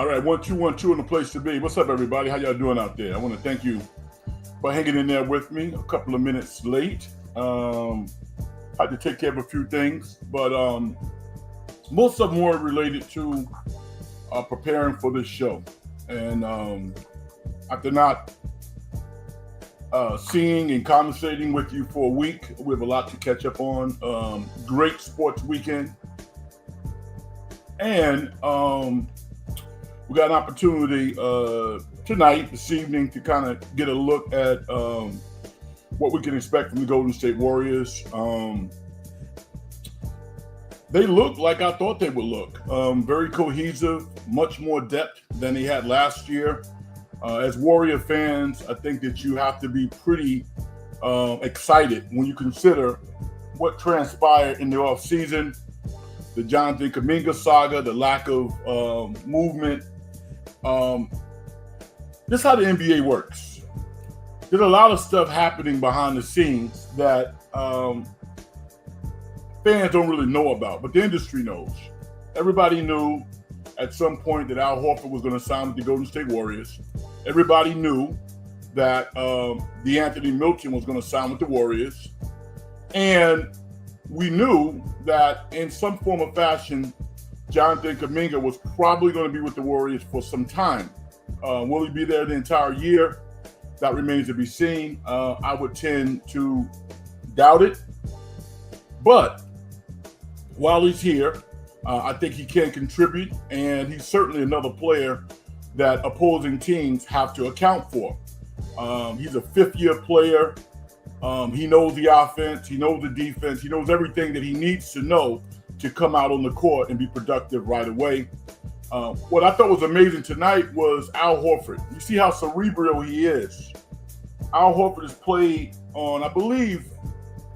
All right, 1 2 1 2 in the place to be. What's up, everybody? How y'all doing out there? I want to thank you for hanging in there with me. A couple of minutes late. Had to take care of a few things, but most of them were related to preparing for this show. And after not seeing and conversating with you for a week, we have a lot to catch up on. Great sports weekend, and we got an opportunity tonight, this evening, to kind of get a look at what we can expect from the Golden State Warriors. They look like I thought they would look. Very cohesive, much more depth than they had last year. As Warrior fans, I think that you have to be pretty excited when you consider what transpired in the offseason, the Jonathan Kuminga saga, the lack of movement. This is how the NBA works. There's a lot of stuff happening behind the scenes that fans don't really know about, but the industry knows. Everybody knew at some point that Al Horford was going to sign with the Golden State Warriors. Everybody knew that DeAnthony Melton was going to sign with the Warriors. And we knew that in some form or fashion, Jonathan Kuminga was probably going to be with the Warriors for some time. Will he be there the entire year? That remains to be seen. I would tend to doubt it. But while he's here, I think he can contribute, and he's certainly another player that opposing teams have to account for. He's a fifth-year player. He knows the offense. He knows the defense. He knows everything that he needs to know to come out on the court and be productive right away. What I thought was amazing tonight was Al Horford. You see how cerebral he is. Al Horford has played on, I believe,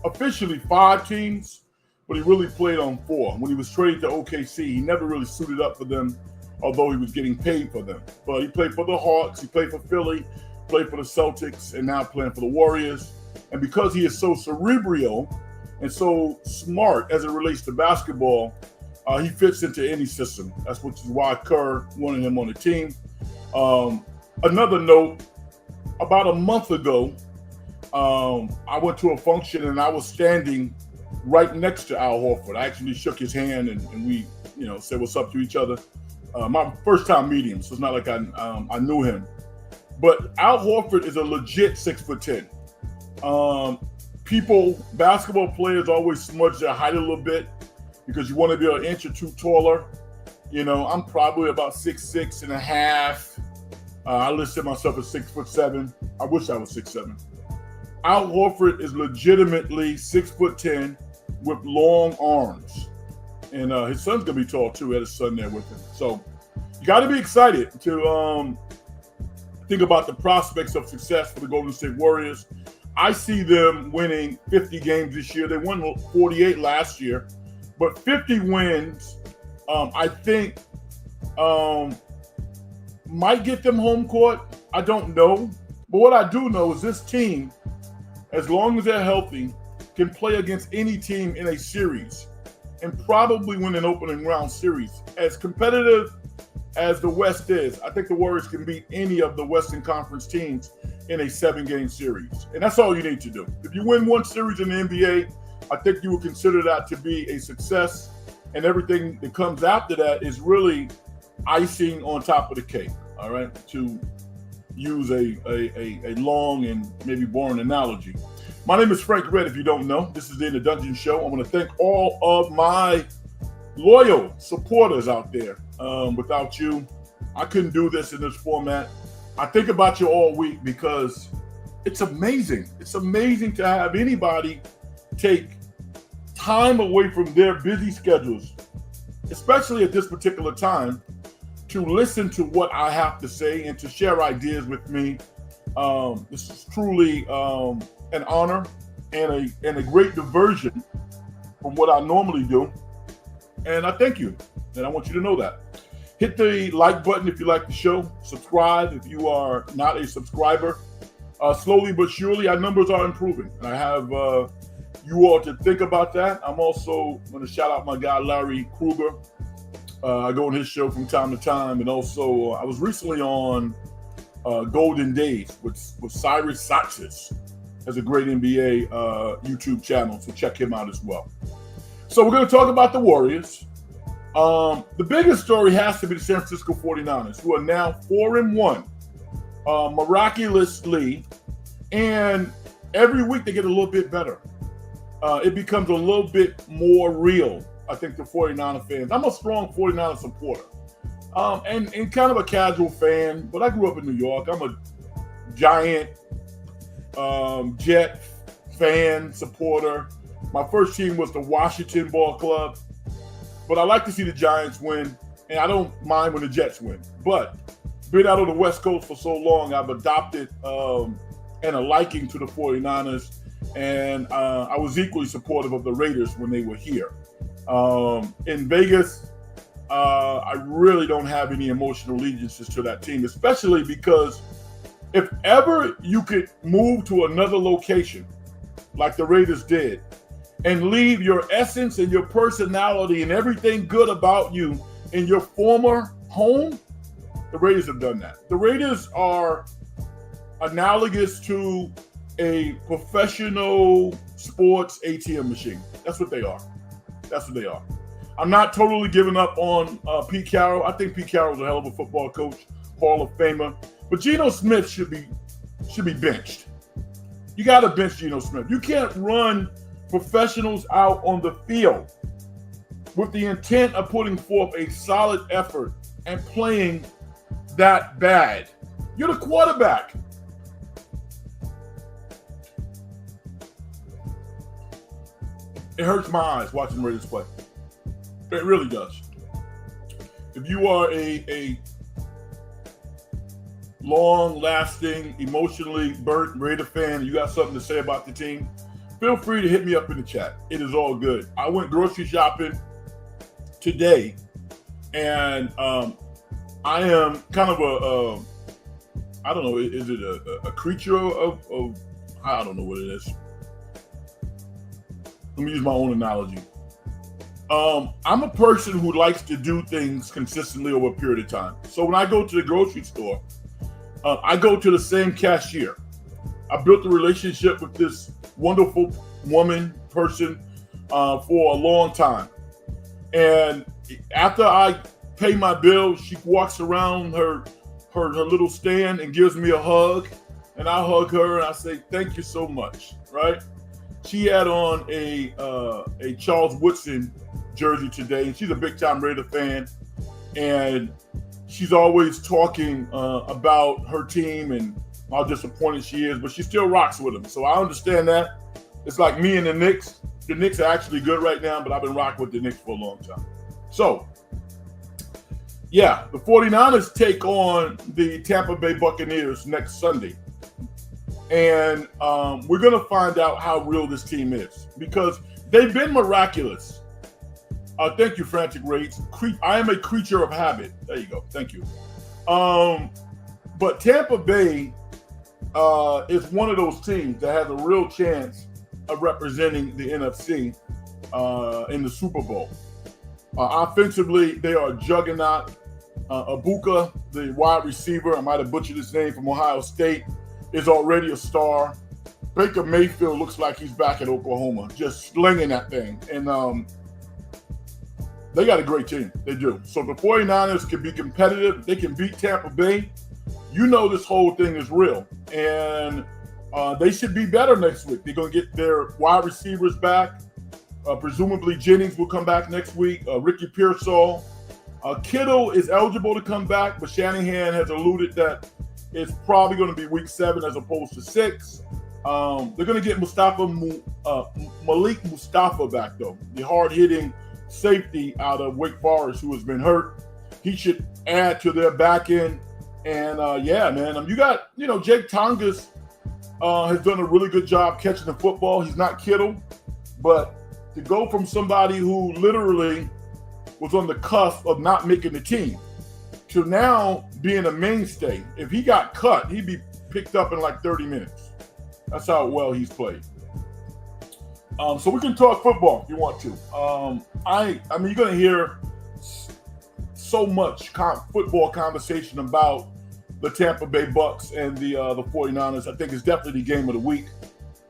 officially 5 teams, but he really played on 4. When he was traded to OKC, he never really suited up for them, although he was getting paid for them. But he played for the Hawks, he played for Philly, played for the Celtics, and now playing for the Warriors. And because he is so cerebral and so smart as it relates to basketball, he fits into any system. That's which is why Kerr wanted him on the team. Another note, about a month ago, I went to a function and I was standing right next to Al Horford. I actually shook his hand and we, said what's up to each other. My first time meeting him, so it's not like I knew him. But Al Horford is a legit 6'10". Basketball players always smudge their height a little bit because you want to be an inch or two taller. I'm probably about 6'6" and a half. I listed myself as 6'7". I wish I was 6'7". Al Horford is legitimately 6'10" with long arms. And his son's going to be tall, too. He had his son there with him. So you got to be excited to think about the prospects of success for the Golden State Warriors. I see them winning 50 games this year. They won 48 last year. But 50 wins, I think, might get them home court. I don't know. But what I do know is this team, as long as they're healthy, can play against any team in a series and probably win an opening round series. As competitive as the West is, I think the Warriors can beat any of the Western Conference teams in a 7-game series. And that's all you need to do. If you win one series in the NBA, I think you would consider that to be a success. And everything that comes after that is really icing on top of the cake, all right, to use a long and maybe boring analogy. My name is Frank Red, if you don't know. This is the In the Dungeon Show. I want to thank all of my loyal supporters out there. Without you, I couldn't do this in this format. I think about you all week because it's amazing. It's amazing to have anybody take time away from their busy schedules, especially at this particular time, to listen to what I have to say and to share ideas with me. This is truly an honor and a great diversion from what I normally do. And I thank you, and I want you to know that. Hit the like button if you like the show. Subscribe if you are not a subscriber. Slowly but surely, our numbers are improving. And I have you all to think about that. I'm also going to shout out my guy, Larry Kruger, I go on his show from time to time, and also I was recently on Golden Days with Cyrus Saxis. Has a great NBA YouTube channel, so check him out as well. So we're going to talk about the Warriors. The biggest story has to be the San Francisco 49ers, who are now 4-1, miraculously, and every week they get a little bit better. It becomes a little bit more real, I think, to 49er fans. I'm a strong 49er supporter, and kind of a casual fan, but I grew up in New York. I'm a giant Jet fan, supporter. My first team was the Washington Ball Club, but I like to see the Giants win, and I don't mind when the Jets win. But being out on the West Coast for so long, I've adopted and a liking to the 49ers, and I was equally supportive of the Raiders when they were here. In Vegas, I really don't have any emotional allegiances to that team, especially because if ever you could move to another location, like the Raiders did, and leave your essence and your personality and everything good about you in your former home, the Raiders have done that. The Raiders are analogous to a professional sports ATM machine. That's what they are. That's what they are. I'm not totally giving up on Pete Carroll. I think Pete Carroll's a hell of a football coach, Hall of Famer. But Geno Smith should be benched. You got to bench Geno Smith. You can't run professionals out on the field with the intent of putting forth a solid effort and playing that bad. You're the quarterback. It hurts my eyes watching the Raiders play. It really does. If you are a long-lasting, emotionally burnt Raider fan and you got something to say about the team, feel free to hit me up in the chat. It is all good. I went grocery shopping today, and I am kind of I don't know, is it a creature of I don't know what it is. Let me use my own analogy. I'm a person who likes to do things consistently over a period of time. So when I go to the grocery store, I go to the same cashier. I built a relationship with this wonderful person for a long time. And after I pay my bill, she walks around her little stand and gives me a hug. And I hug her and I say, thank you so much, right? She had on a Charles Woodson jersey today, and she's a big-time Raider fan. And she's always talking about her team and how disappointed she is, but she still rocks with them. So I understand that. It's like me and the Knicks. The Knicks are actually good right now, but I've been rocking with the Knicks for a long time. So, yeah, the 49ers take on the Tampa Bay Buccaneers next Sunday. And we're going to find out how real this team is because they've been miraculous. Thank you, Frantic Rates. I am a creature of habit. There you go. Thank you. But Tampa Bay is one of those teams that has a real chance of representing the NFC in the Super Bowl. Offensively, they are a juggernaut. Abuka, the wide receiver, I might have butchered his name, from Ohio State, is already a star. Baker Mayfield looks like he's back at Oklahoma, just slinging that thing. And they got a great team. They do. So the 49ers can be competitive. They can beat Tampa Bay. You know this whole thing is real. And they should be better next week. They're going to get their wide receivers back. Presumably Jennings will come back next week. Ricky Pearsall. Kittle is eligible to come back, but Shanahan has alluded that it's probably going to be week 7 as opposed to 6. They're going to get Malik Mustafa back, though, the hard-hitting safety out of Wake Forest who has been hurt. He should add to their back end. And, yeah, man, you got, Jake Tongas has done a really good job catching the football. He's not Kittle, but to go from somebody who literally was on the cusp of not making the team to now being a mainstay. If he got cut, he'd be picked up in like 30 minutes. That's how well he's played. So we can talk football if you want to. I mean, you're going to hear so much football conversation about the Tampa Bay Bucks and the 49ers. I think it's definitely the game of the week.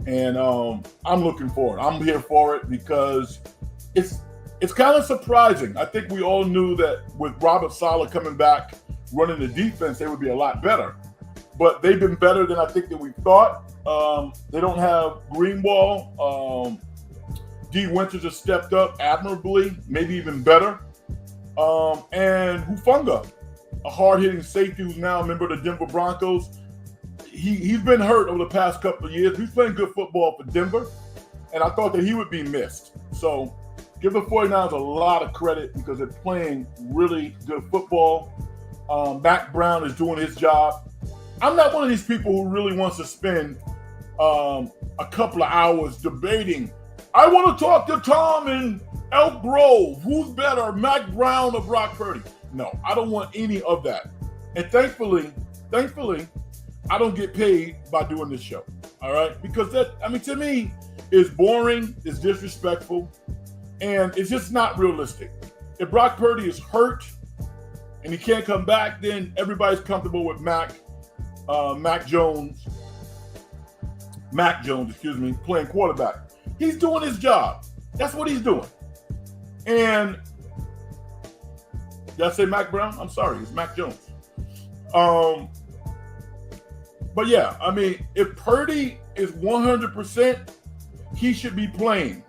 And I'm looking for it. I'm here for it because it's kind of surprising. I think we all knew that with Robert Saleh coming back, running the defense, they would be a lot better. But they've been better than I think that we thought. They don't have Greenwald. D. Winters has stepped up admirably, maybe even better. And Hufanga, a hard-hitting safety who's now a member of the Denver Broncos. He's been hurt over the past couple of years. He's playing good football for Denver, and I thought that he would be missed. So give the 49ers a lot of credit because they're playing really good football. Mac Brown is doing his job. I'm not one of these people who really wants to spend a couple of hours debating. I want to talk to Tom in Elk Grove. Who's better, Mac Brown or Brock Purdy? No, I don't want any of that. And thankfully, I don't get paid by doing this show. All right? Because to me, it's boring, it's disrespectful, and it's just not realistic. If Brock Purdy is hurt and he can't come back, then everybody's comfortable with Mac Jones, playing quarterback. He's doing his job. That's what he's doing. And did I say Mac Brown? I'm sorry, it's Mac Jones. But yeah, if Purdy is 100%, he should be playing.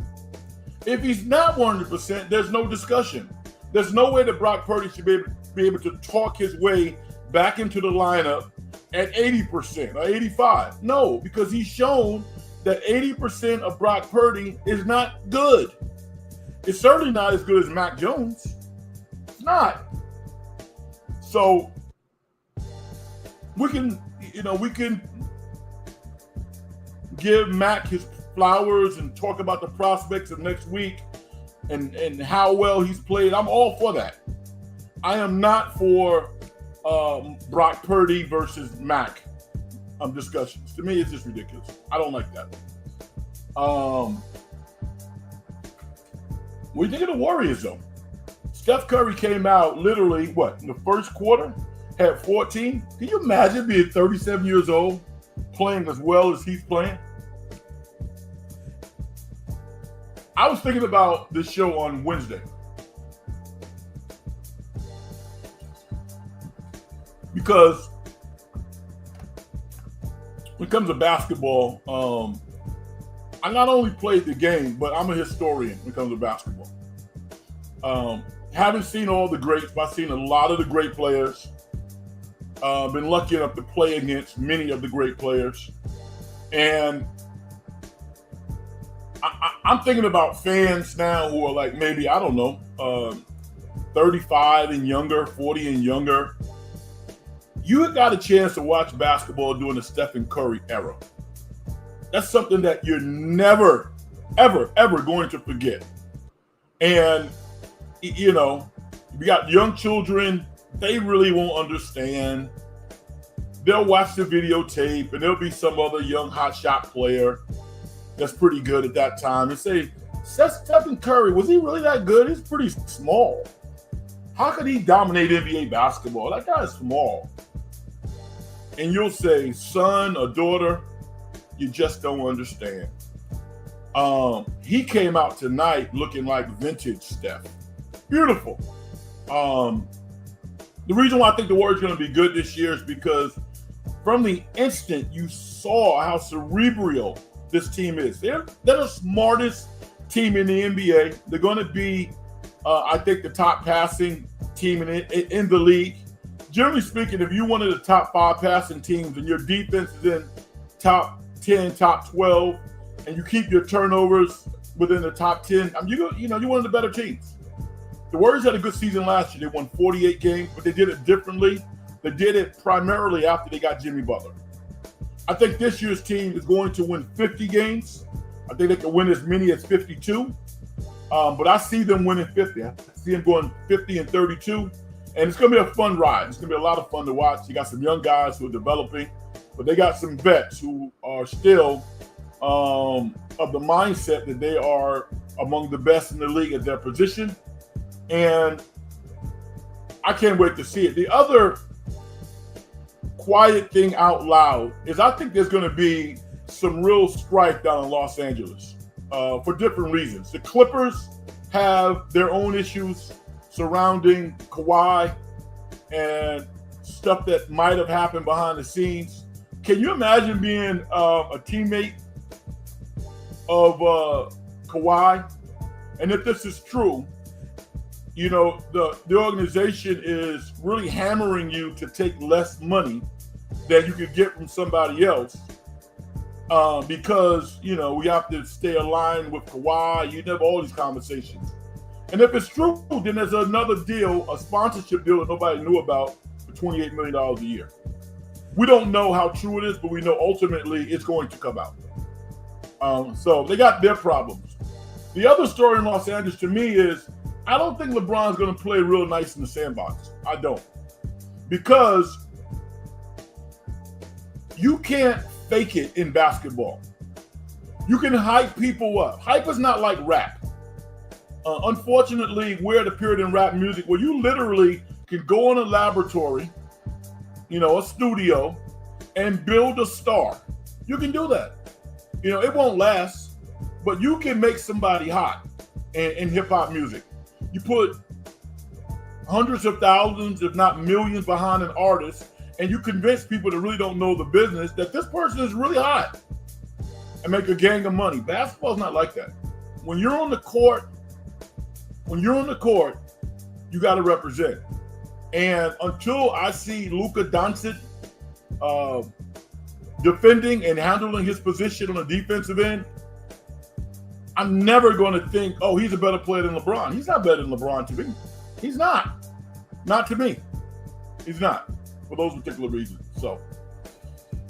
If he's not 100%, there's no discussion. There's no way that Brock Purdy should be able to talk his way back into the lineup at 80% or 85%. No, because he's shown that 80% of Brock Purdy is not good. It's certainly not as good as Mac Jones. It's not. So we can give Mac his flowers and talk about the prospects of next week and how well he's played. I'm all for that. I am not for Brock Purdy versus Mac discussions. To me, it's just ridiculous. I don't like that. What do you think of the Warriors, though? Steph Curry came out literally, in the first quarter, had 14. Can you imagine being 37 years old, playing as well as he's playing? I was thinking about this show on Wednesday. Because when it comes to basketball, I not only played the game, but I'm a historian when it comes to basketball. Haven't seen all the greats, but I've seen a lot of the great players. Been lucky enough to play against many of the great players. And I'm thinking about fans now who are like maybe, 35 and younger, 40 and younger. You got a chance to watch basketball during the Stephen Curry era. That's something that you're never, ever, ever going to forget. And, you got young children, they really won't understand. They'll watch the videotape and there'll be some other young hotshot player that's pretty good at that time and say, Stephen Curry, was he really that good? He's pretty small. How could he dominate NBA basketball? That guy is small. And you'll say, son or daughter, you just don't understand. He came out tonight looking like vintage Steph. Beautiful. The reason why I think the Warriors are going to be good this year is because from the instant you saw how cerebral this team is. They're the smartest team in the NBA. They're going to be, I think, the top passing team in the league. Generally speaking, if you're one of the top 5 passing teams and your defense is in top 10, top 12, and you keep your turnovers within the top 10, you're one of the better teams. The Warriors had a good season last year. They won 48 games, but they did it differently. They did it primarily after they got Jimmy Butler. I think this year's team is going to win 50 games. I think they can win as many as 52. But I see them winning 50. I see them going 50 and 32. And it's going to be a fun ride. It's going to be a lot of fun to watch. You got some young guys who are developing, but they got some vets who are still of the mindset that they are among the best in the league at their position. And I can't wait to see it. The other quiet thing out loud is I think there's going to be some real strife down in Los Angeles for different reasons. The Clippers have their own issues surrounding Kawhi and stuff that might have happened behind the scenes. Can you imagine being a teammate of Kawhi? And if this is true, you know, the organization is really hammering you to take less money than you could get from somebody else because, you know, we have to stay aligned with Kawhi. You have all these conversations. And if it's true, then there's another deal, a sponsorship deal that nobody knew about for $28 million a year. We don't know how true it is, but we know ultimately it's going to come out. So they got their problems. The other story in Los Angeles to me is I don't think LeBron's going to play real nice in the sandbox. I don't. Because you can't fake it in basketball. You can hype people up. Hype is not like rap. Unfortunately, we're at a period in rap music where you literally can go in a laboratory, you know, a studio, and build a star. You can do that. You know, it won't last, but you can make somebody hot in hip-hop music. You put hundreds of thousands, if not millions, behind an artist, and you convince people that really don't know the business that this person is really hot and make a gang of money. Basketball's not like that. When you're on the court, you got to represent. And until I see Luka Doncic defending and handling his position on the defensive end, I'm never going to think, oh, he's a better player than LeBron. He's not better than LeBron to me. He's not. Not to me. He's not, for those particular reasons. So,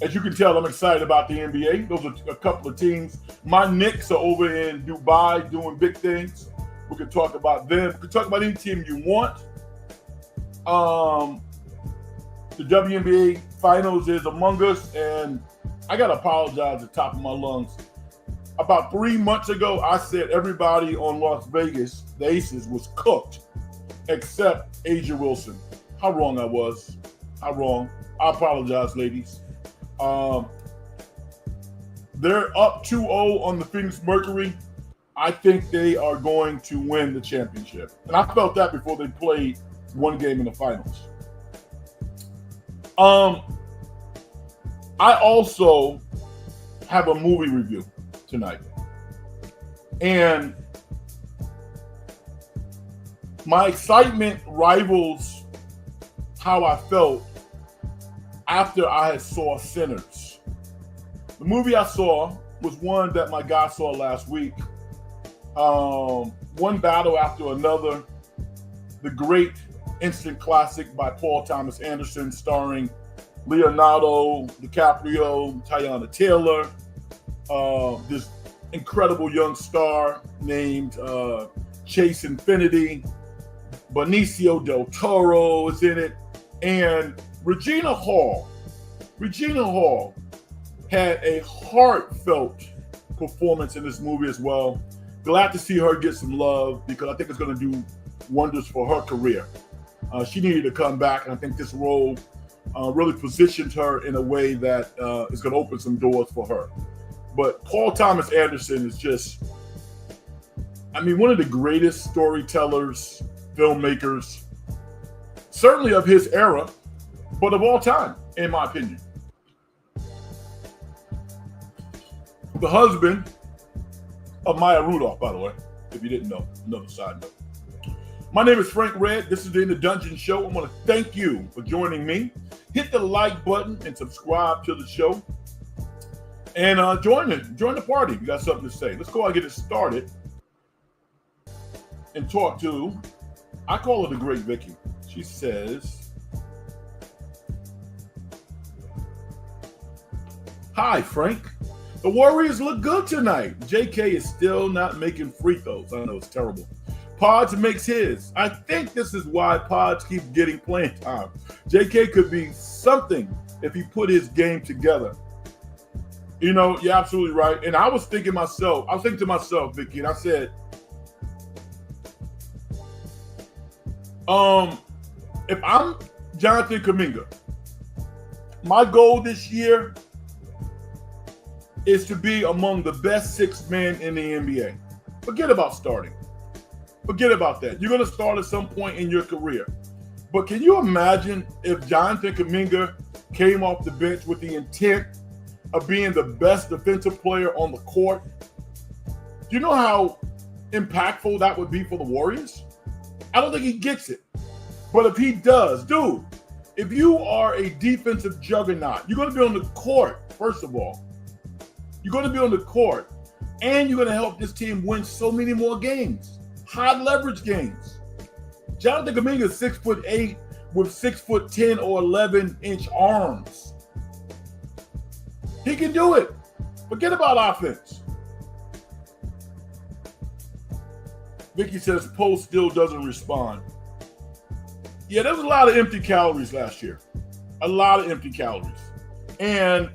as you can tell, I'm excited about the NBA. Those are a couple of teams. My Knicks are over in Dubai doing big things. We can talk about them. We can talk about any team you want. The WNBA Finals is among us, and I got to apologize at the top of my lungs. About 3 months ago, I said everybody on Las Vegas, the Aces, was cooked, except Asia Wilson. How wrong I was. How wrong. I apologize, ladies. They're up 2-0 on the Phoenix Mercury. I think they are going to win the championship. And I felt that before they played one game in the finals. I also have a movie review tonight. And my excitement rivals how I felt after I had saw Sinners. The movie I saw was one that my guy saw last week. One battle after another. The great instant classic by Paul Thomas Anderson, starring Leonardo DiCaprio, Teyana Taylor, this incredible young star named Chase Infinity, Benicio del Toro is in it, and Regina Hall had a heartfelt performance in this movie as well. Glad to see her get some love because I think it's going to do wonders for her career. She needed to come back, and I think this role really positioned her in a way that is going to open some doors for her. But Paul Thomas Anderson is just, I mean, one of the greatest storytellers, filmmakers, certainly of his era, but of all time, in my opinion. The husband of Maya Rudolph, by the way, if you didn't know, another side note. My name is Frank Red. This is the In the Dungeon Show. I want to thank you for joining me. Hit the like button and subscribe to the show. And join the party if you got something to say. Let's go and get it started and talk to, I call her the Great Vicky. She says, hi, Frank. The Warriors look good tonight. JK is still not making free throws. I know it's terrible. Pods makes his. I think this is why Pods keeps getting playing time. JK could be something if he put his game together. You know, you're absolutely right. And I was thinking to myself, Vicky, and I said, if I'm Jonathan Kuminga, my goal this year is to be among the best 6 men in the NBA. Forget about starting. Forget about that. You're going to start at some point in your career. But can you imagine if Jonathan Kuminga came off the bench with the intent of being the best defensive player on the court? Do you know how impactful that would be for the Warriors? I don't think he gets it. But if he does, dude, if you are a defensive juggernaut, you're going to be on the court, first of all. You're going to be on the court, and you're going to help this team win so many more games, high leverage games. Jonathan Kuminga is 6'8" with 6'10" or 11-inch arms. He can do it. Forget about offense. Vicky says Post still doesn't respond. Yeah, there was a lot of empty calories last year. A lot of empty calories. And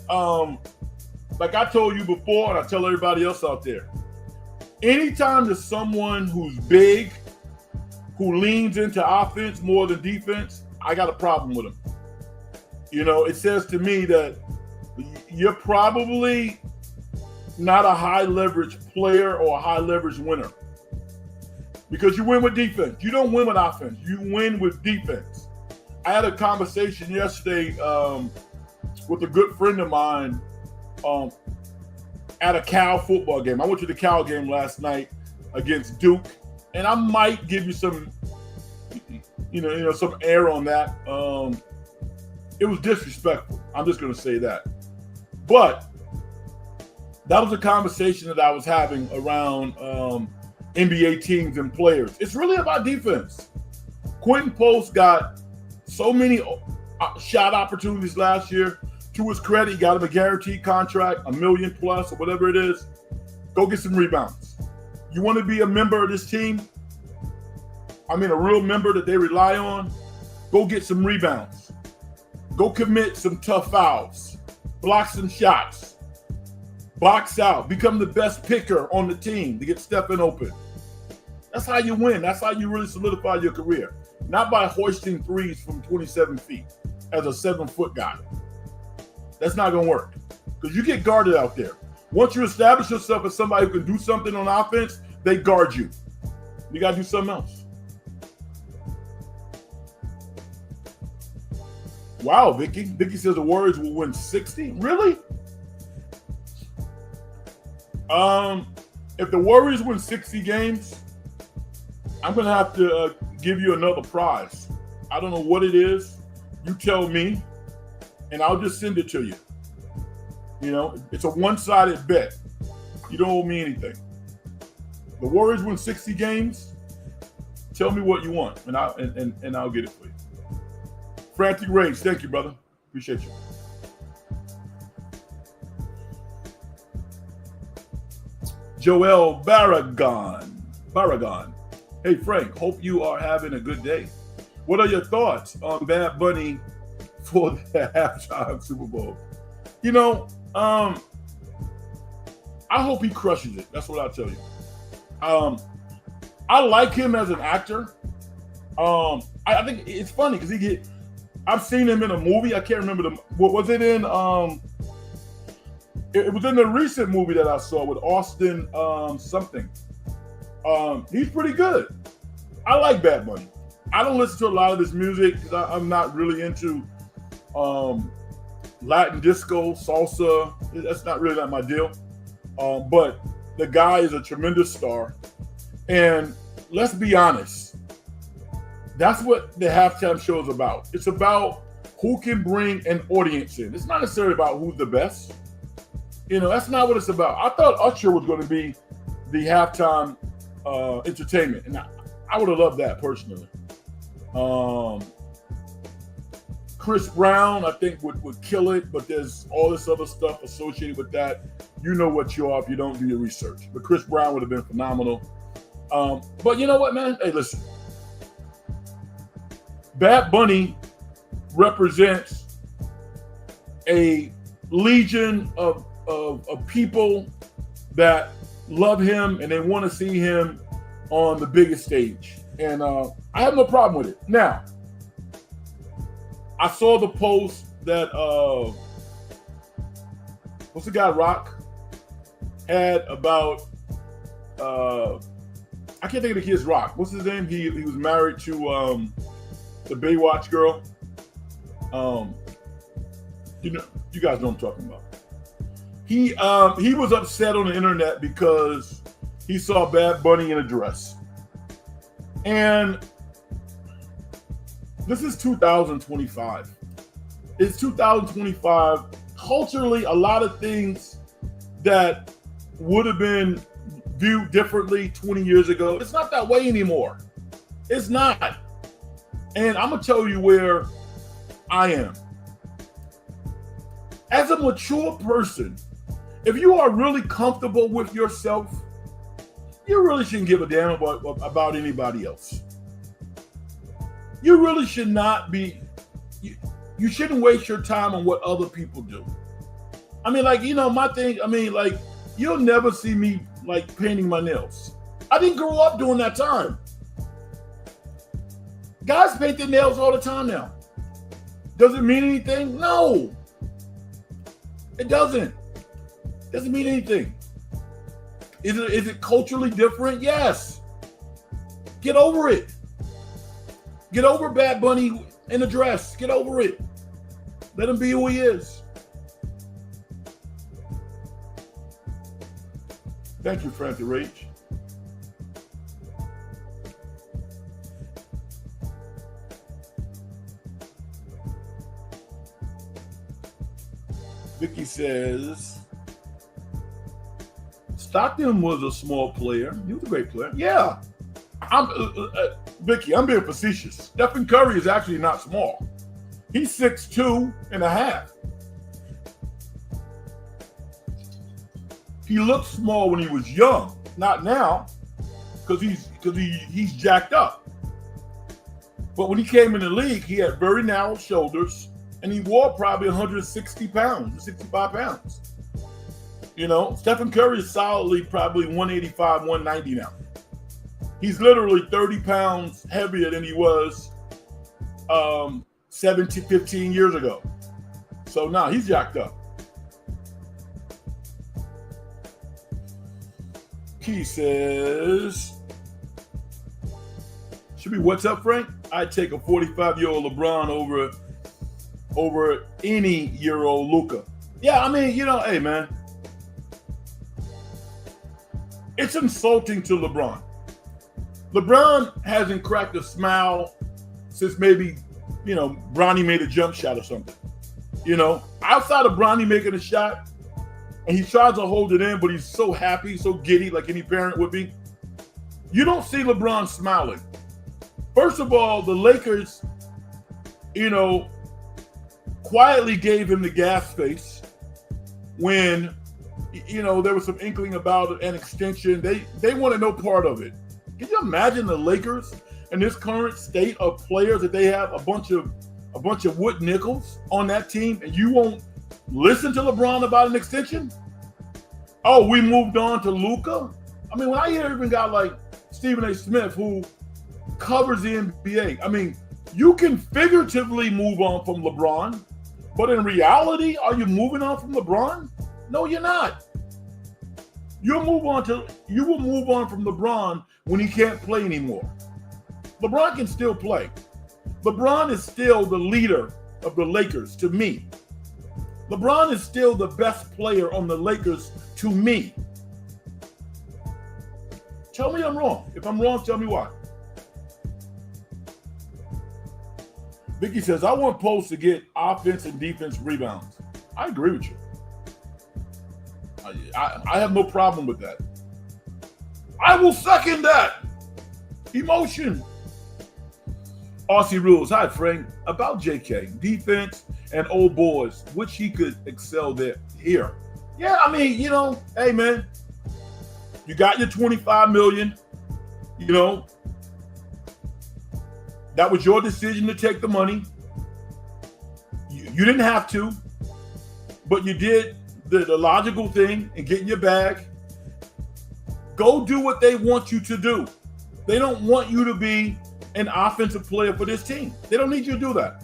like I told you before, and I tell everybody else out there, anytime there's someone who's big, who leans into offense more than defense, I got a problem with him. You know, it says to me that you're probably not a high leverage player or a high leverage winner. Because you win with defense. You don't win with offense. You win with defense. I had a conversation yesterday with a good friend of mine at a Cal football game. I went to the Cal game last night against Duke, and I might give you some, some air on that. It was disrespectful. I'm just going to say that. But that was a conversation that I was having around NBA teams and players. It's really about defense. Quentin Post got so many shot opportunities last year. To his credit, he got him a guaranteed contract, $1 million plus or whatever it is. Go get some rebounds. You want to be a member of this team? I mean, a real member that they rely on? Go get some rebounds. Go commit some tough fouls. Block some shots. Box out. Become the best picker on the team to get Stephen open. That's how you win. That's how you really solidify your career. Not by hoisting threes from 27 feet as a 7-foot guy. That's not going to work because you get guarded out there. Once you establish yourself as somebody who can do something on offense, they guard you. You got to do something else. Wow, Vicky. Vicky says the Warriors will win 60. Really? If the Warriors win 60 games, I'm going to have to give you another prize. I don't know what it is. You tell me, and I'll just send it to you. You know, it's a one-sided bet. You don't owe me anything. The Warriors win 60 games. Tell me what you want, and I'll get it for you. Frantic Rage, thank you, brother. Appreciate you. Joel Barragon. Hey, Frank, hope you are having a good day. What are your thoughts on Bad Bunny for the halftime Super Bowl? You know, I hope he crushes it. That's what I'll tell you. I like him as an actor. I think it's funny because I've seen him in a movie. I can't remember what was it in? It was in the recent movie that I saw with Austin something. He's pretty good. I like Bad Bunny. I don't listen to a lot of his music because I'm not really into Latin disco, salsa. That's not really my deal. But the guy is a tremendous star. And let's be honest, that's what the halftime show is about. It's about who can bring an audience in. It's not necessarily about who's the best. You know, that's not what it's about. I thought Usher was going to be the halftime entertainment, and I would have loved that personally. Chris Brown, I think, would kill it, but there's all this other stuff associated with that. You know what you are if you don't do your research. But Chris Brown would have been phenomenal. But you know what, man? Hey, listen. Bad Bunny represents a legion of people that love him and they want to see him on the biggest stage. And I have no problem with it. Now, I saw the post that what's the guy Rock had about I can't think of the kid's Rock. What's his name? He was married to the Baywatch girl. You guys know what I'm talking about. He was upset on the internet because he saw Bad Bunny in a dress. And this is 2025. It's 2025. Culturally, a lot of things that would have been viewed differently 20 years ago, it's not that way anymore. It's not. And I'm going to tell you where I am. As a mature person, if you are really comfortable with yourself, you really shouldn't give a damn about anybody else. You really should not be, you shouldn't waste your time on what other people do. I mean, like, my thing, like, you'll never see me, like, painting my nails. I didn't grow up during that time. Guys paint their nails all the time now. Does it mean anything? No. It doesn't. Doesn't mean anything. Is it culturally different? Yes. Get over it. Get over Bad Bunny in a dress. Get over it. Let him be who he is. Thank you, Frantic Rage. Vicky says, Stockton was a small player. He was a great player. Yeah. Vicky, I'm being facetious. Stephen Curry is actually not small. He's 6'2 and a half. He looked small when he was young, not now, because he's jacked up. But when he came in the league, he had very narrow shoulders, and he wore probably 160 pounds, 65 pounds. Stephen Curry is solidly probably 185, 190 now. He's literally 30 pounds heavier than he was 15 years ago. So now he's jacked up. Key says, should be what's up, Frank? I'd take a 45-year-old LeBron over any year-old Luka. Yeah, hey, man. It's insulting to LeBron. LeBron hasn't cracked a smile since maybe, Bronny made a jump shot or something. Outside of Bronny making a shot, and he tries to hold it in, but he's so happy, so giddy, like any parent would be. You don't see LeBron smiling. First of all, the Lakers, quietly gave him the gas face when, there was some inkling about an extension. They wanted no part of it. Can you imagine the Lakers in this current state of players that they have a bunch of wood nickels on that team, and you won't listen to LeBron about an extension? Oh, we moved on to Luka? When I hear even a guy like Stephen A. Smith, who covers the NBA, you can figuratively move on from LeBron, but in reality, are you moving on from LeBron? No, you're not. You will move on from LeBron when he can't play anymore. LeBron can still play. LeBron is still the leader of the Lakers to me. LeBron is still the best player on the Lakers to me. Tell me I'm wrong. If I'm wrong, tell me why. Vicky says, I want Post to get offense and defense rebounds. I agree with you. I have no problem with that. I will second that. Emotion. Aussie Rules. Hi, Frank. About JK. Defense and old boys, which he could excel there here. Yeah, hey, man. You got your $25 million. That was your decision to take the money. You didn't have to, but you did the logical thing and get in your bag. Go do what they want you to do. They don't want you to be an offensive player for this team. They don't need you to do that.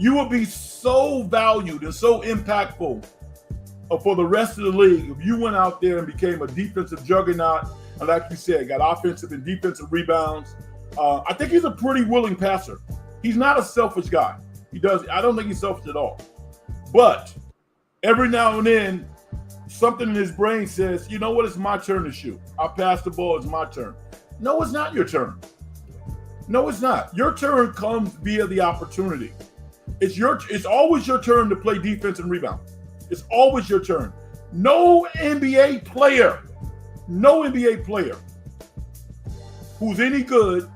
You would be so valued and so impactful for the rest of the league if you went out there and became a defensive juggernaut. And like you said, got offensive and defensive rebounds. I think he's a pretty willing passer. He's not a selfish guy. I don't think he's selfish at all. But every now and then, something in his brain says, you know what, it's my turn to shoot. I'll pass the ball, it's my turn. No, it's not your turn. No, it's not. Your turn comes via the opportunity. It's always your turn to play defense and rebound. It's always your turn. No NBA player who's any good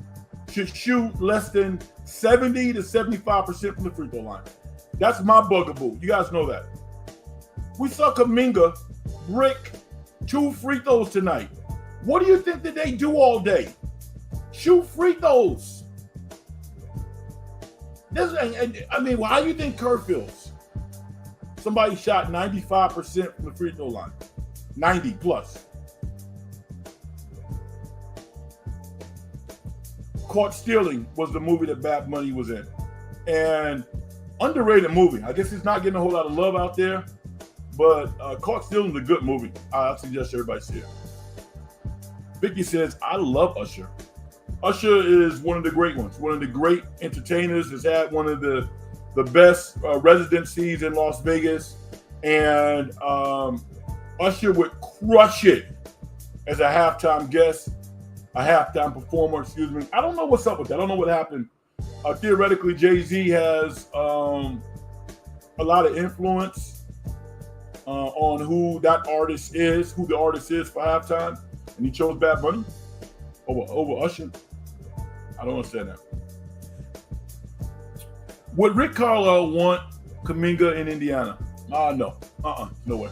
should shoot less than 70 to 75% from the free throw line. That's my bugaboo. You guys know that. We saw Kuminga brick 2 free throws tonight. What do you think that they do all day? Shoot free throws. I mean, how do you think Kerr feels? Somebody shot 95% from the free throw line. 90 plus. Caught Stealing was the movie that Bad Bunny was in. And underrated movie. I guess it's not getting a whole lot of love out there, but Caught Stealing is a good movie. I suggest everybody see it. Vicky says, I love Usher. Usher is one of the great ones, one of the great entertainers, has had one of the best residencies in Las Vegas. And Usher would crush it as a halftime guest, a halftime performer, excuse me. I don't know what's up with that. I don't know what happened. Theoretically, Jay-Z has a lot of influence on who the artist is for halftime. And he chose Bad Bunny over Usher. I don't understand that. Would Rick Carlisle want Kuminga in Indiana? No. No way.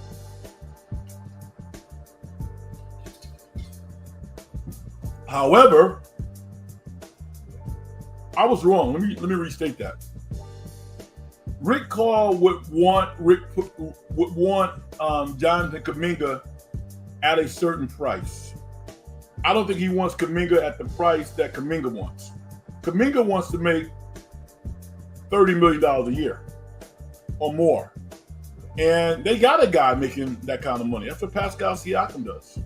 However, I was wrong. Let me restate that. Rick Carlisle would want Jonathan Kuminga at a certain price. I don't think he wants Kuminga at the price that Kuminga wants. Kuminga wants to make $30 million a year or more. And they got a guy making that kind of money. That's what Pascal Siakam does.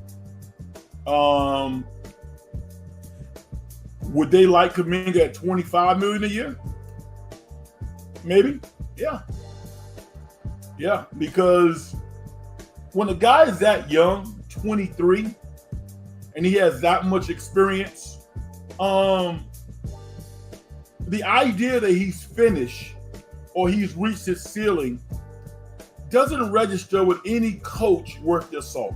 Would they like Kuminga at $25 million a year? Maybe. Yeah. Yeah, because when a guy is that young, 23, and he has that much experience, the idea that he's finished or he's reached his ceiling doesn't register with any coach worth their salt.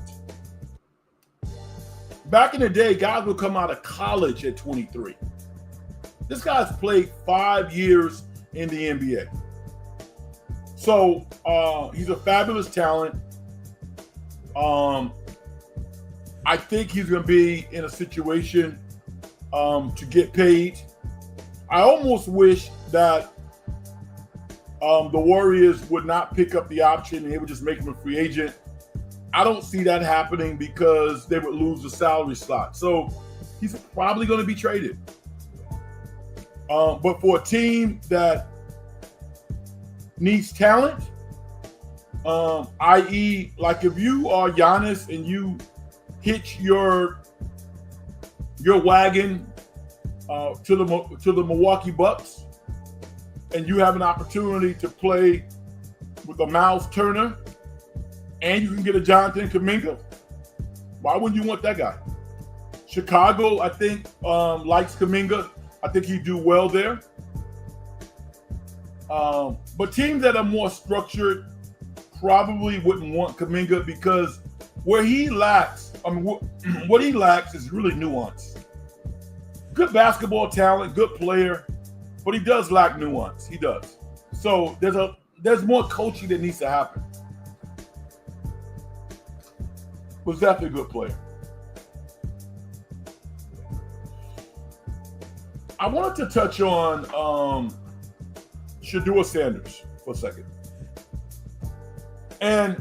Back in the day, guys would come out of college at 23. This guy's played 5 years in the NBA. So he's a fabulous talent. I think he's going to be in a situation to get paid. I almost wish that the Warriors would not pick up the option and they would just make him a free agent. I don't see that happening because they would lose the salary slot. So he's probably going to be traded. But for a team that needs talent, i.e., like if you are Giannis and you hitch your wagon to the Milwaukee Bucks, and you have an opportunity to play with a Miles Turner, and you can get a Jonathan Kuminga, why wouldn't you want that guy? Chicago, I think, likes Kuminga. I think he'd do well there. But teams that are more structured probably wouldn't want Kuminga because what he lacks is really nuance. Good basketball talent, good player, but he does lack nuance. He does. So there's more coaching that needs to happen. Was definitely a good player. I wanted to touch on Shedeur Sanders for a second. And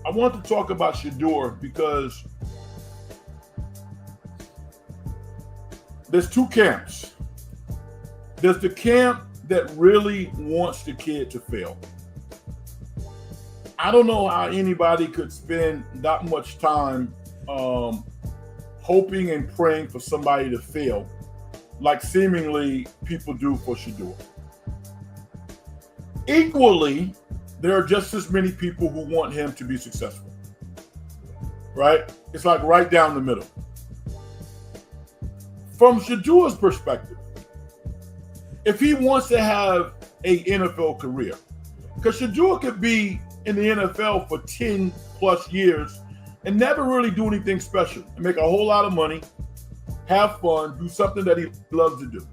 I want to talk about Shedeur because there's two camps. There's the camp that really wants the kid to fail. I don't know how anybody could spend that much time hoping and praying for somebody to fail, like seemingly people do for Shedeur. Equally, there are just as many people who want him to be successful, right? It's like right down the middle. From Shedeur's perspective, if he wants to have an NFL career, because Shedeur could be in the NFL for 10 plus years and never really do anything special and make a whole lot of money, have fun, do something that he loves to do.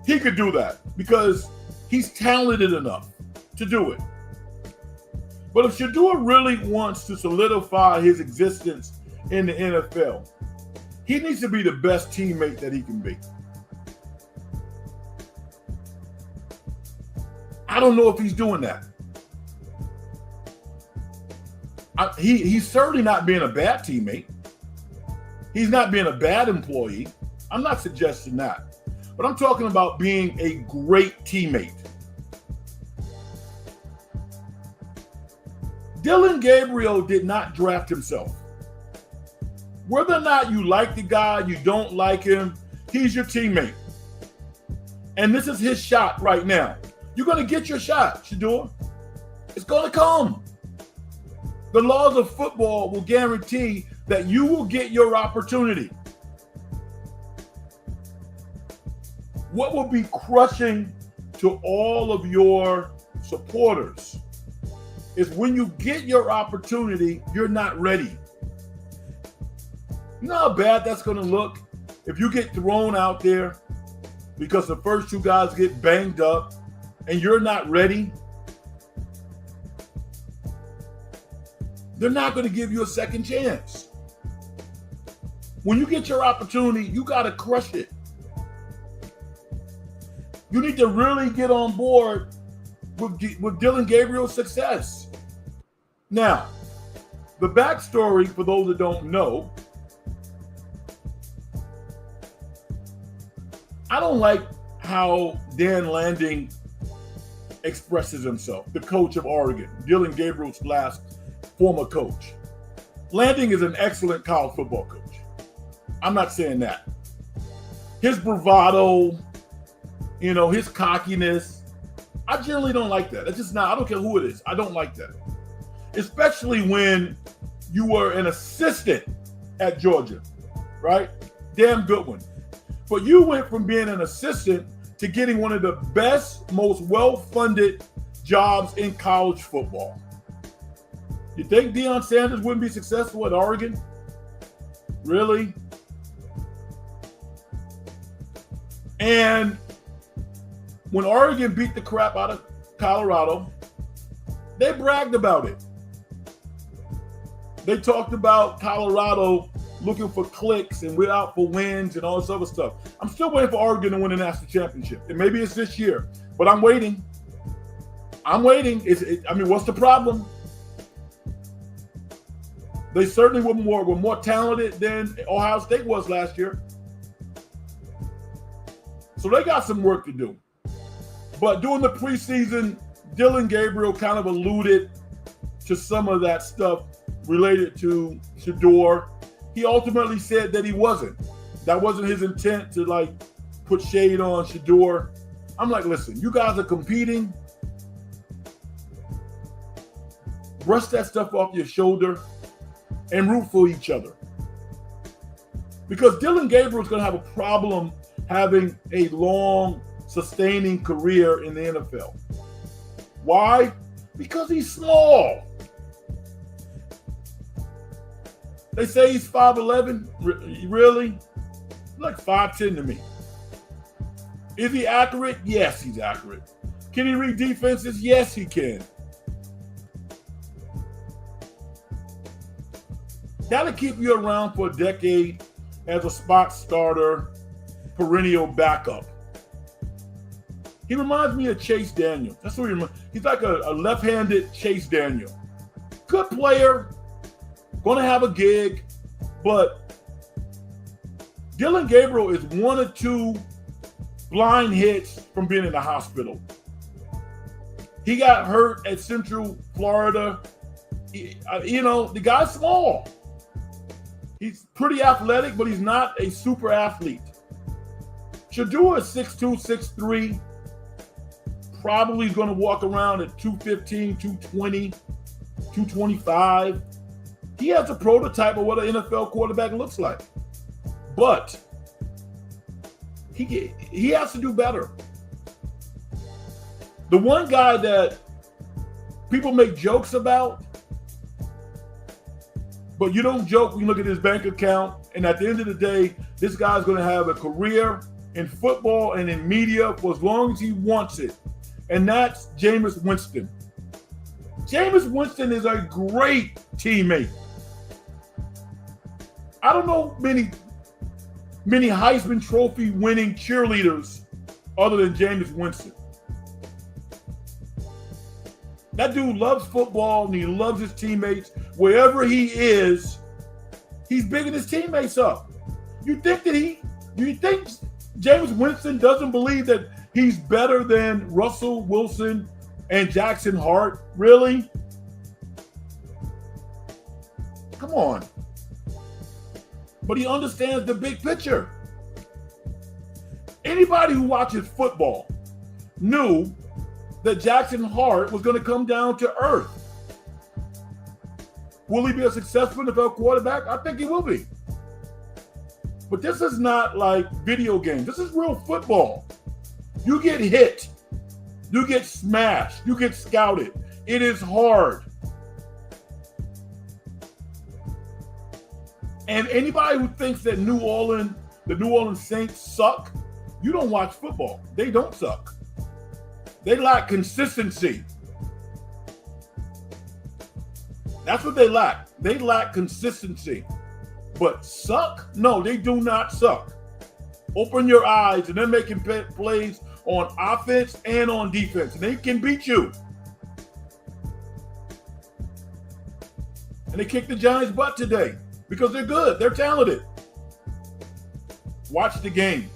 He could do that because he's talented enough to do it. But if Shedeur really wants to solidify his existence in the NFL, he needs to be the best teammate that he can be. I don't know if he's doing that. He's certainly not being a bad teammate. He's not being a bad employee. I'm not suggesting that. But I'm talking about being a great teammate. Dillon Gabriel did not draft himself. Whether or not you like the guy, you don't like him, he's your teammate. And this is his shot right now. You're going to get your shot, Shedeur. It's going to come. The laws of football will guarantee that you will get your opportunity. What will be crushing to all of your supporters is when you get your opportunity, you're not ready. You know how bad that's going to look if you get thrown out there because the first two guys get banged up and you're not ready? They're not going to give you a second chance. When you get your opportunity, you got to crush it. You need to really get on board with Dillon Gabriel's success. Now, the backstory for those that don't know, I don't like how Dan Lanning expresses himself, the coach of Oregon, Dillon Gabriel's last former coach. Lanning is an excellent college football coach. I'm not saying that. His bravado, his cockiness, I generally don't like that. It's just not, I don't care who it is. I don't like that. Especially when you were an assistant at Georgia, right? Damn good one. But you went from being an assistant to getting one of the best, most well-funded jobs in college football. You think Deion Sanders wouldn't be successful at Oregon? Really? And when Oregon beat the crap out of Colorado, they bragged about it. They talked about Colorado looking for clicks and we're out for wins and all this other stuff. I'm still waiting for Oregon to win the national championship. And maybe it's this year, but I'm waiting. What's the problem? They certainly were more talented than Ohio State was last year. So they got some work to do. But during the preseason, Dillon Gabriel kind of alluded to some of that stuff related to Shedeur. He ultimately said that he wasn't. That wasn't his intent to put shade on Shedeur. I'm like, listen, you guys are competing. Brush that stuff off your shoulder and root for each other. Because Dillon Gabriel is going to have a problem having a long, sustaining career in the NFL. Why? Because he's small. They say he's 5'11". Really? Like 5'10" to me. Is he accurate? Yes, he's accurate. Can he read defenses? Yes, he can. That'll keep you around for a decade as a spot starter, perennial backup. He reminds me of Chase Daniel. That's what he reminds. He's like a left-handed Chase Daniel. Good player, going to have a gig, but Dillon Gabriel is one or two blind hits from being in the hospital. He got hurt at Central Florida. The guy's small. He's pretty athletic, but he's not a super athlete. Shedeur is 6'2", 6'3". Probably going to walk around at 215, 220, 225. He has a prototype of what an NFL quarterback looks like. But he has to do better. The one guy that people make jokes about, but you don't joke when you look at his bank account, and at the end of the day, this guy's going to have a career in football and in media for as long as he wants it, and that's Jameis Winston. Jameis Winston is a great teammate. I don't know many Heisman Trophy winning cheerleaders other than Jameis Winston. That dude loves football and he loves his teammates. Wherever he is, he's bigging his teammates up. You think Jameis Winston doesn't believe that he's better than Russell Wilson and Jackson Hart? Really? Come on. But he understands the big picture. Anybody who watches football knew that Jackson Hart was going to come down to earth. Will he be a successful NFL quarterback? I think he will be. But this is not like video games. This is real football. You get hit. You get smashed. You get scouted. It is hard. And anybody who thinks that the New Orleans Saints suck, you don't watch football. They don't suck. They lack consistency. That's what they lack. They lack consistency. But suck? No, they do not suck. Open your eyes, and they're making plays on offense and on defense. And they can beat you. And they kicked the Giants' butt today because they're good. They're talented. Watch the games.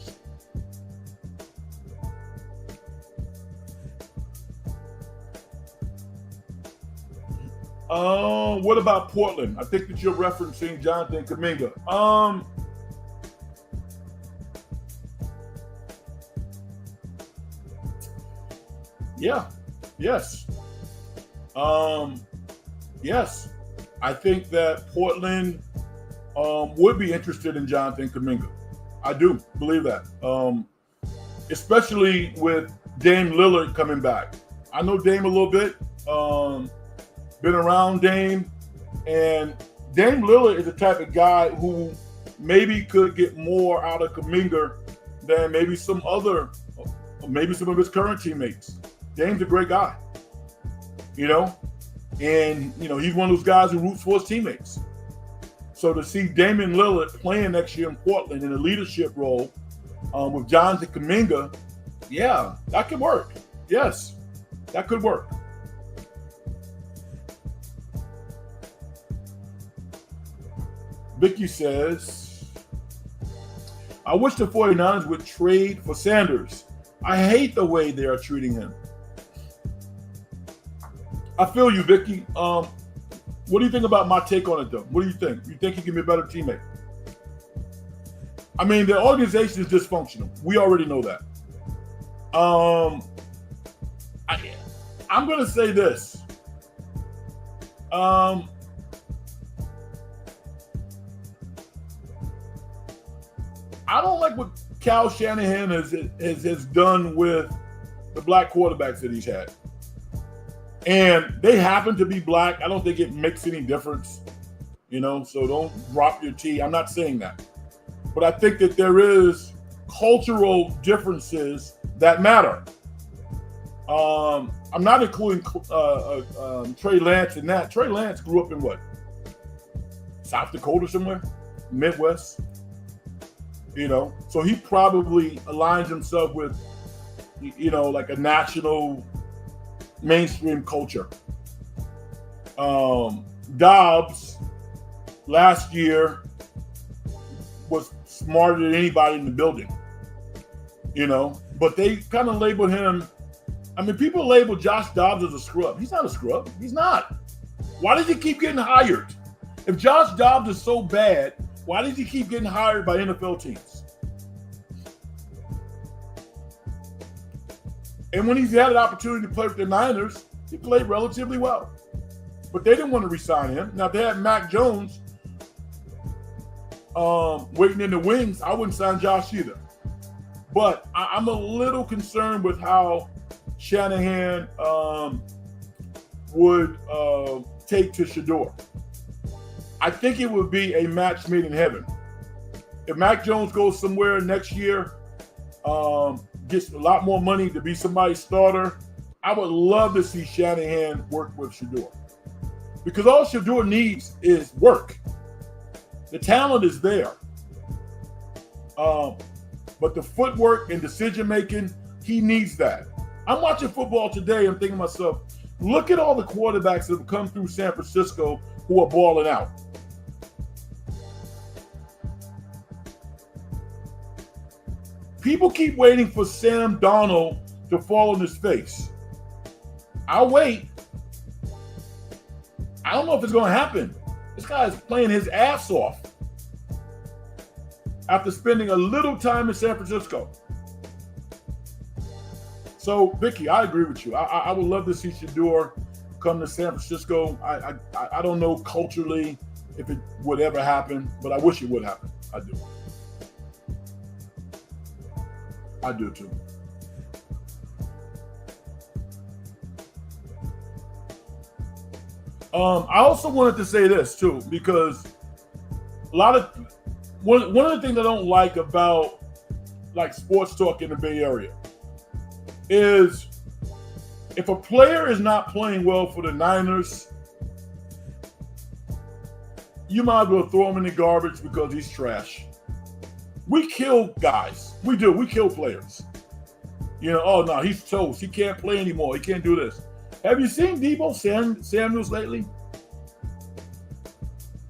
What about Portland? I think that you're referencing Jonathan Kuminga. Yes. Yes. I think that Portland would be interested in Jonathan Kuminga. I do believe that. Especially with Dame Lillard coming back. I know Dame a little bit. Been around Dame, and Dame Lillard is the type of guy who maybe could get more out of Kuminga than maybe some of his current teammates. Dame's a great guy, and he's one of those guys who roots for his teammates. So to see Damian Lillard playing next year in Portland in a leadership role with Jonathan Kuminga, yeah, that could work. Yes, that could work. Vicky says, I wish the 49ers would trade for Sanders. I hate the way they are treating him. I feel you, Vicky. What do you think about my take on it, though? What do you think? You think he can be a better teammate? I mean, the organization is dysfunctional. We already know that. I'm going to say this. I don't like what Kyle Shanahan has done with the black quarterbacks that he's had. And they happen to be black. I don't think it makes any difference, so don't drop your T. I'm not saying that. But I think that there is cultural differences that matter. I'm not including Trey Lance in that. Trey Lance grew up in what? South Dakota somewhere? Midwest? So he probably aligns himself with, like a national mainstream culture. Dobbs last year was smarter than anybody in the building. But they kind of labeled him. I mean, people label Josh Dobbs as a scrub. He's not a scrub. He's not. Why does he keep getting hired? If Josh Dobbs is so bad, why does he keep getting hired by NFL teams? And when he's had an opportunity to play with the Niners, he played relatively well. But they didn't want to re-sign him. Now, if they had Mac Jones waiting in the wings, I wouldn't sign Josh either. But I'm a little concerned with how Shanahan would take to Shedeur. I think it would be a match made in heaven. If Mac Jones goes somewhere next year, gets a lot more money to be somebody's starter, I would love to see Shanahan work with Shedeur. Because all Shedeur needs is work. The talent is there. But the footwork and decision-making, he needs that. I'm watching football today and thinking to myself, look at all the quarterbacks that have come through San Francisco who are balling out. People keep waiting for Sam Darnold to fall on his face. I'll wait. I don't know if it's going to happen. This guy is playing his ass off after spending a little time in San Francisco. So, Vicky, I agree with you. I would love to see Shedeur come to San Francisco. I don't know culturally if it would ever happen, but I wish it would happen. I do. I do too. I also wanted to say this too, because one of the things I don't like about like sports talk in the Bay Area is if a player is not playing well for the Niners, you might as well throw him in the garbage because he's trash. We kill guys. We do. We kill players. You know, oh no, he's toast. He can't play anymore. He can't do this. Have you seen Deebo Samuels lately?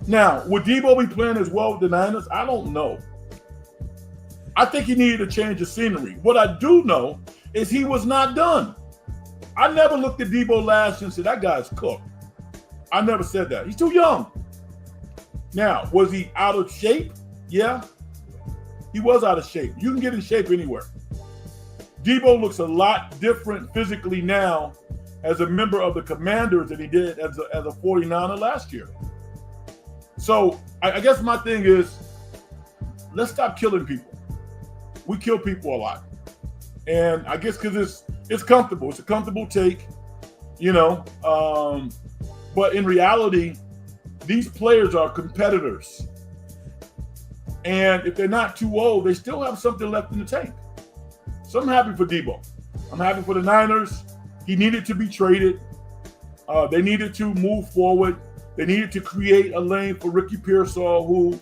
Now, would Deebo be playing as well with the Niners? I don't know. I think he needed a change of scenery. What I do know is he was not done. I never looked at Deebo last year and said, that guy's cooked. I never said that. He's too young. Now, was he out of shape? Yeah. He was out of shape. You can get in shape anywhere. Deebo looks a lot different physically now as a member of the Commanders than he did as a 49er last year. So I guess my thing is, let's stop killing people. We kill people a lot. And I guess because it's comfortable. It's a comfortable take, you know. But in reality, these players are competitors. And if they're not too old, they still have something left in the tank. So I'm happy for Deebo. I'm happy for the Niners. He needed to be traded. They needed to move forward. They needed to create a lane for Ricky Pearsall, who,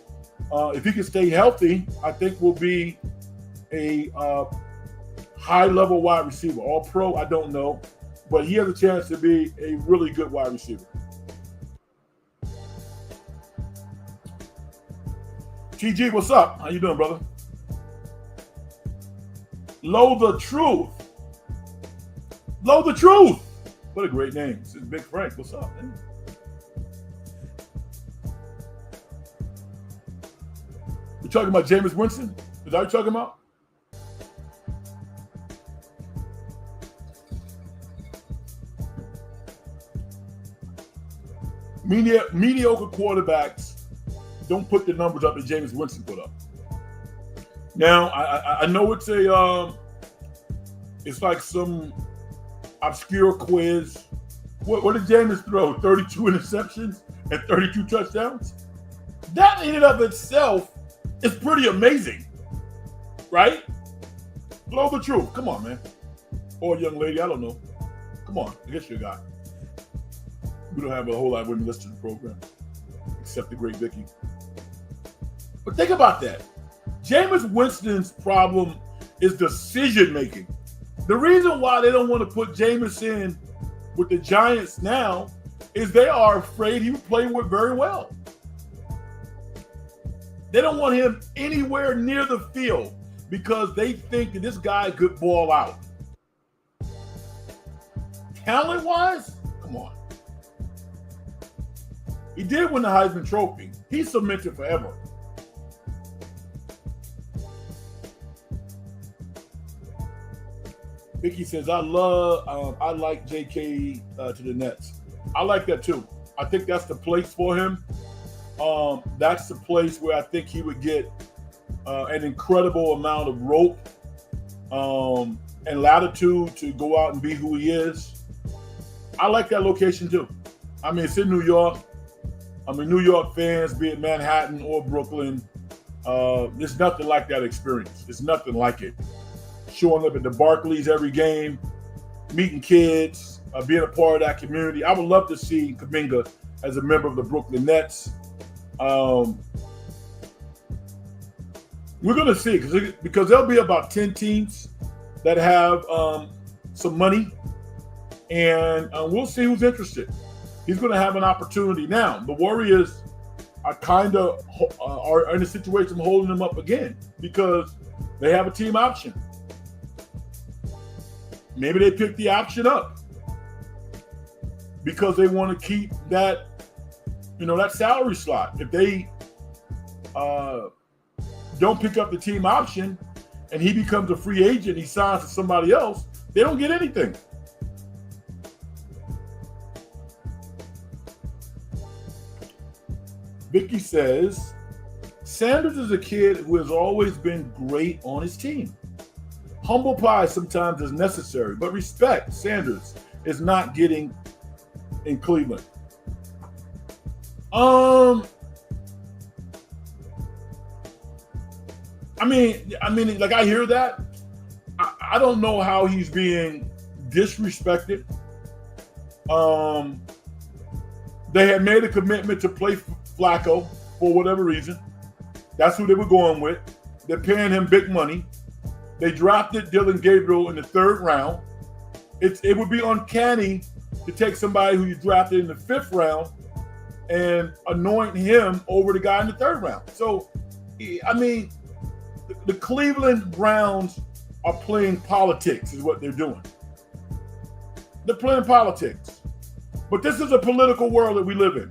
if he can stay healthy, I think will be a high-level wide receiver. All pro, I don't know. But he has a chance to be a really good wide receiver. TG, what's up? How you doing, brother? Lo the Truth. Lo the Truth. What a great name. This is Big Frank. What's up, man? You talking about Jameis Winston? Is that what you're talking about? Mediocre quarterbacks don't put the numbers up that Jameis Winston put up. Now, I know it's it's like some obscure quiz. What did Jameis throw? 32 interceptions and 32 touchdowns? That in and of itself is pretty amazing, right? Blow the truth. Come on, man. Or young lady, I don't know. Come on, I guess you're a guy. We don't have a whole lot of women listening to the program, except the great Vicky. But think about that. Jameis Winston's problem is decision-making. The reason why they don't want to put Jameis in with the Giants now is they are afraid he would play with very well. They don't want him anywhere near the field. because they think that this guy could ball out. Talent-wise, come on. He did win the Heisman Trophy. He's cemented forever. Vicky says, I like JK to the Nets. I like that too. I think that's the place for him. That's the place where I think he would get an incredible amount of rope and latitude to go out and be who he is. I like that location too. I mean, it's in New York. I mean, New York fans, be it Manhattan or Brooklyn, there's nothing like that experience. It's nothing like it. Showing up at the Barclays every game, meeting kids, being a part of that community. I would love to see Kuminga as a member of the Brooklyn Nets. We're going to see because there'll be about 10 teams that have some money, and we'll see who's interested. He's going to have an opportunity. Now, the Warriors are kind of are in a situation of holding him up again because they have a team option. Maybe they pick the option up because they want to keep that, that salary slot. If they don't pick up the team option and he becomes a free agent, he signs to somebody else, they don't get anything. Vicky says, Sanders is a kid who has always been great on his team. Humble pie sometimes is necessary, but respect Sanders is not getting in Cleveland. I mean, like I hear that. I don't know how he's being disrespected. They had made a commitment to play Flacco for whatever reason. That's who they were going with. They're paying him big money. They drafted Dylan Gabriel in the 3rd round. It would be uncanny to take somebody who you drafted in the 5th round and anoint him over the guy in the 3rd round. So, I mean, the Cleveland Browns are playing politics is what they're doing. They're playing politics. But this is a political world that we live in.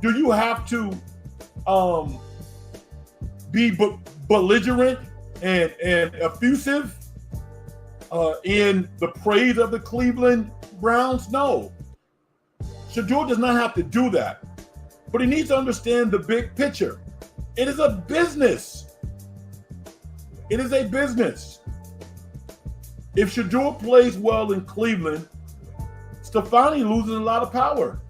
Do you have to be belligerent and effusive in the praise of the Cleveland Browns? No. Shedeur does not have to do that. But he needs to understand the big picture. It is a business. It is a business. If Shedeur plays well in Cleveland, Stefani loses a lot of power.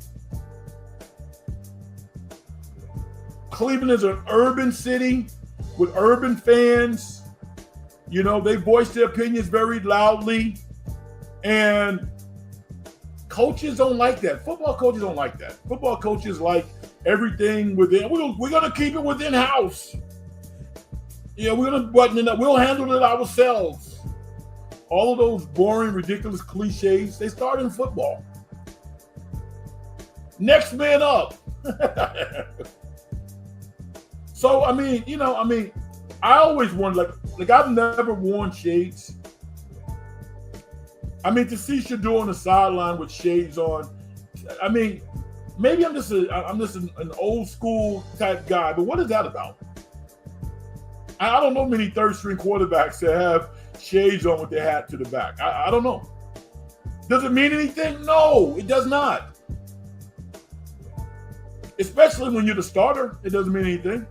Cleveland is an urban city with urban fans. They voice their opinions very loudly. And coaches don't like that. Football coaches don't like that. Football coaches like everything within. We're going to keep it within house. We're going to button it up. We'll handle it ourselves. All of those boring, ridiculous cliches, they start in football. Next man up. So, I always wondered, like I've never worn shades. To see Shedeur on the sideline with shades on, maybe I'm just an old school type guy, but what is that about? I don't know many third-string quarterbacks that have shades on with their hat to the back. I don't know. Does it mean anything? No, it does not. Especially when you're the starter, it doesn't mean anything.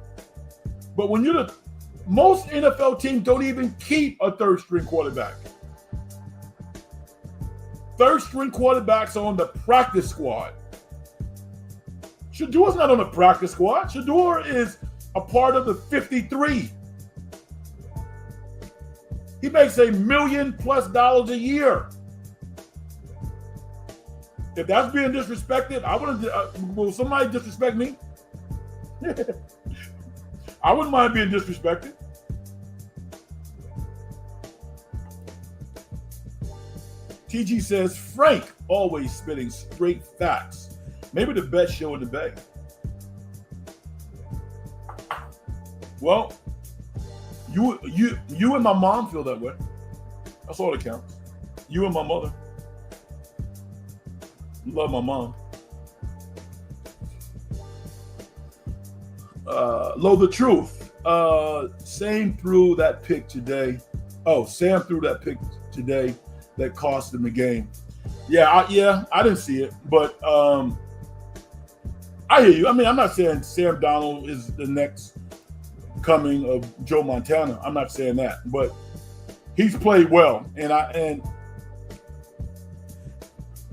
But when you're most NFL teams don't even keep a third-string quarterback. Third-string quarterbacks are on the practice squad. Shedeur's not on the practice squad. Shedeur is a part of the 53. He makes $1 million+ a year. If that's being disrespected, will somebody disrespect me? I wouldn't mind being disrespected. TG says, Frank always spitting straight facts. Maybe the best show in the Bay. Well, You and my mom feel that way. That's all that counts. You and my mother. Love my mom. Lo the truth. Sam threw that pick today. Oh, Sam threw that pick today that cost him the game. Yeah, I didn't see it, but I hear you. I mean, I'm not saying Sam Donald is the next coming of Joe Montana. I'm not saying that, but he's played well, and I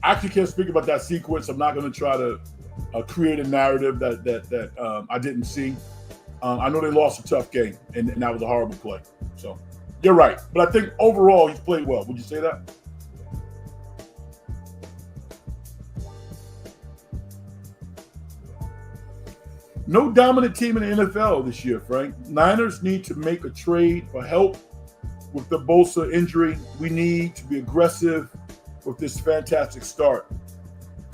actually can't speak about that sequence. I'm not going to try to create a narrative that I didn't see. I know they lost a tough game, and that was a horrible play. So you're right, but I think overall he's played well. Would you say that? No dominant team in the NFL this year, Frank. Niners need to make a trade for help with the Bosa injury. We need to be aggressive with this fantastic start.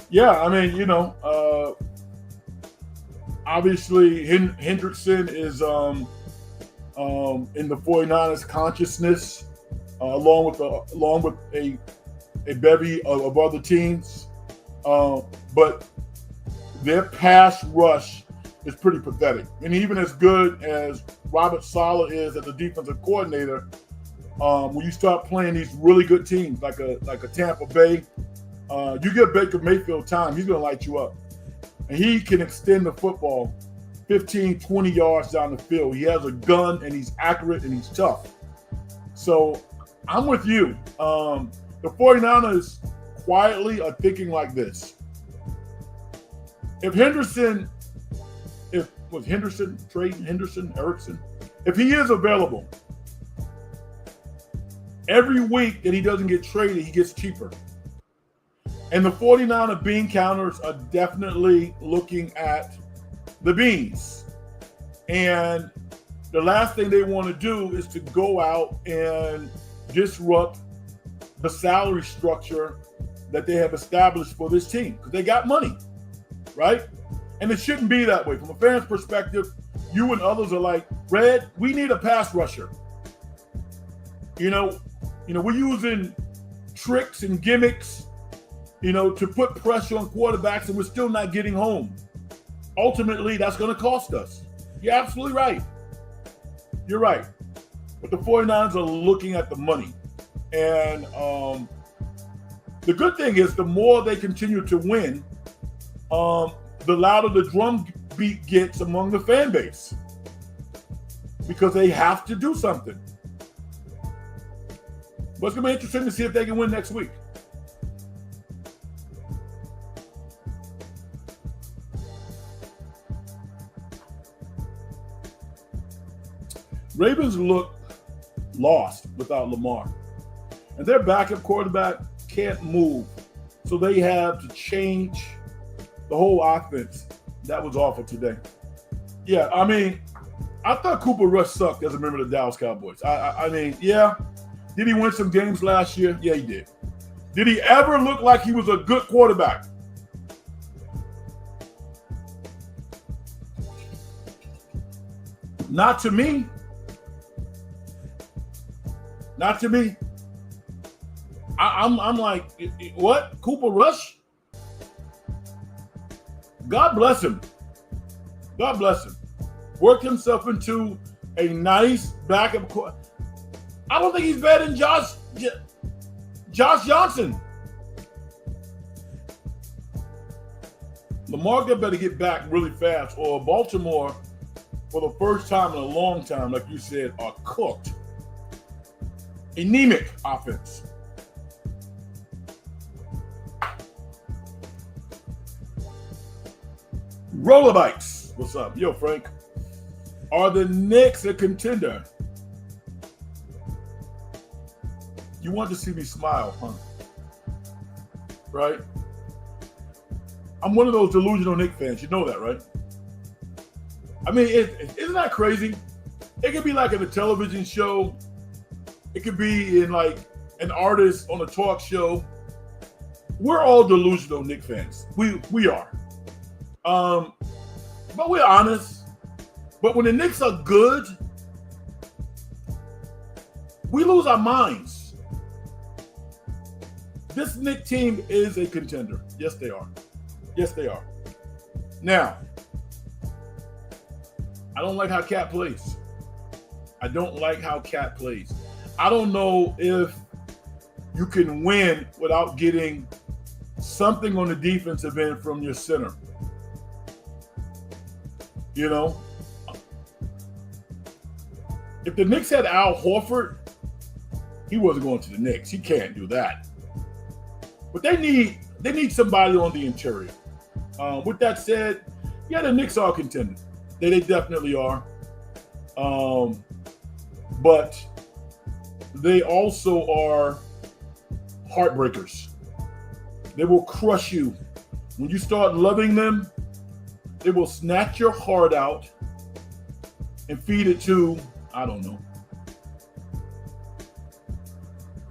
Yeah, I mean, obviously Hendrickson is in the 49ers consciousness, along with a bevy of other teams. But their pass rush is pretty pathetic. And even as good as Robert Saleh is as a defensive coordinator, when you start playing these really good teams like a Tampa Bay, you give Baker Mayfield time, he's going to light you up. And he can extend the football 15, 20 yards down the field. He has a gun, and he's accurate, and he's tough. So I'm with you. The 49ers quietly are thinking like this. If he is available, every week that he doesn't get traded, he gets cheaper. And the 49er bean counters are definitely looking at the beans. And the last thing they want to do is to go out and disrupt the salary structure that they have established for this team, because they got money, right? And it shouldn't be that way. From a fan's perspective, you and others are like, Red, we need a pass rusher. We're using tricks and gimmicks, to put pressure on quarterbacks, and we're still not getting home. Ultimately, that's going to cost us. You're absolutely right. You're right. But the 49ers are looking at the money. And the good thing is the more they continue to win, the louder the drum beat gets among the fan base, because they have to do something. But it's going to be interesting to see if they can win next week. Ravens look lost without Lamar, and their backup quarterback can't move, so they have to change the whole offense. That was awful today. Yeah, I mean, I thought Cooper Rush sucked as a member of the Dallas Cowboys. I mean, yeah. Did he win some games last year? Yeah, he did. Did he ever look like he was a good quarterback? Not to me. Not to me. I'm like, what? Cooper Rush? God bless him. God bless him. Worked himself into a nice backup. I don't think he's better than Josh Johnson. Lamar better get back really fast, or Baltimore, for the first time in a long time, like you said, are cooked. Anemic offense. Rollerbites. What's up? Yo, Frank. Are the Knicks a contender? You want to see me smile, huh? Right? I'm one of those delusional Knicks fans. You know that, right? I mean, isn't that crazy? It could be like in a television show. It could be in like an artist on a talk show. We're all delusional Knicks fans. We are. But we're honest. But when the Knicks are good, we lose our minds. This Knicks team is a contender. Yes, they are. Yes, they are. Now, I don't like how Cat plays. I don't like how Cat plays. I don't know if you can win without getting something on the defensive end from your center. You know? If the Knicks had Al Horford, he wasn't going to the Knicks. He can't do that. But they need somebody on the interior. With that said, yeah, the Knicks are a contender. They definitely are. But they also are heartbreakers. They will crush you. When you start loving them, they will snatch your heart out and feed it to, I don't know.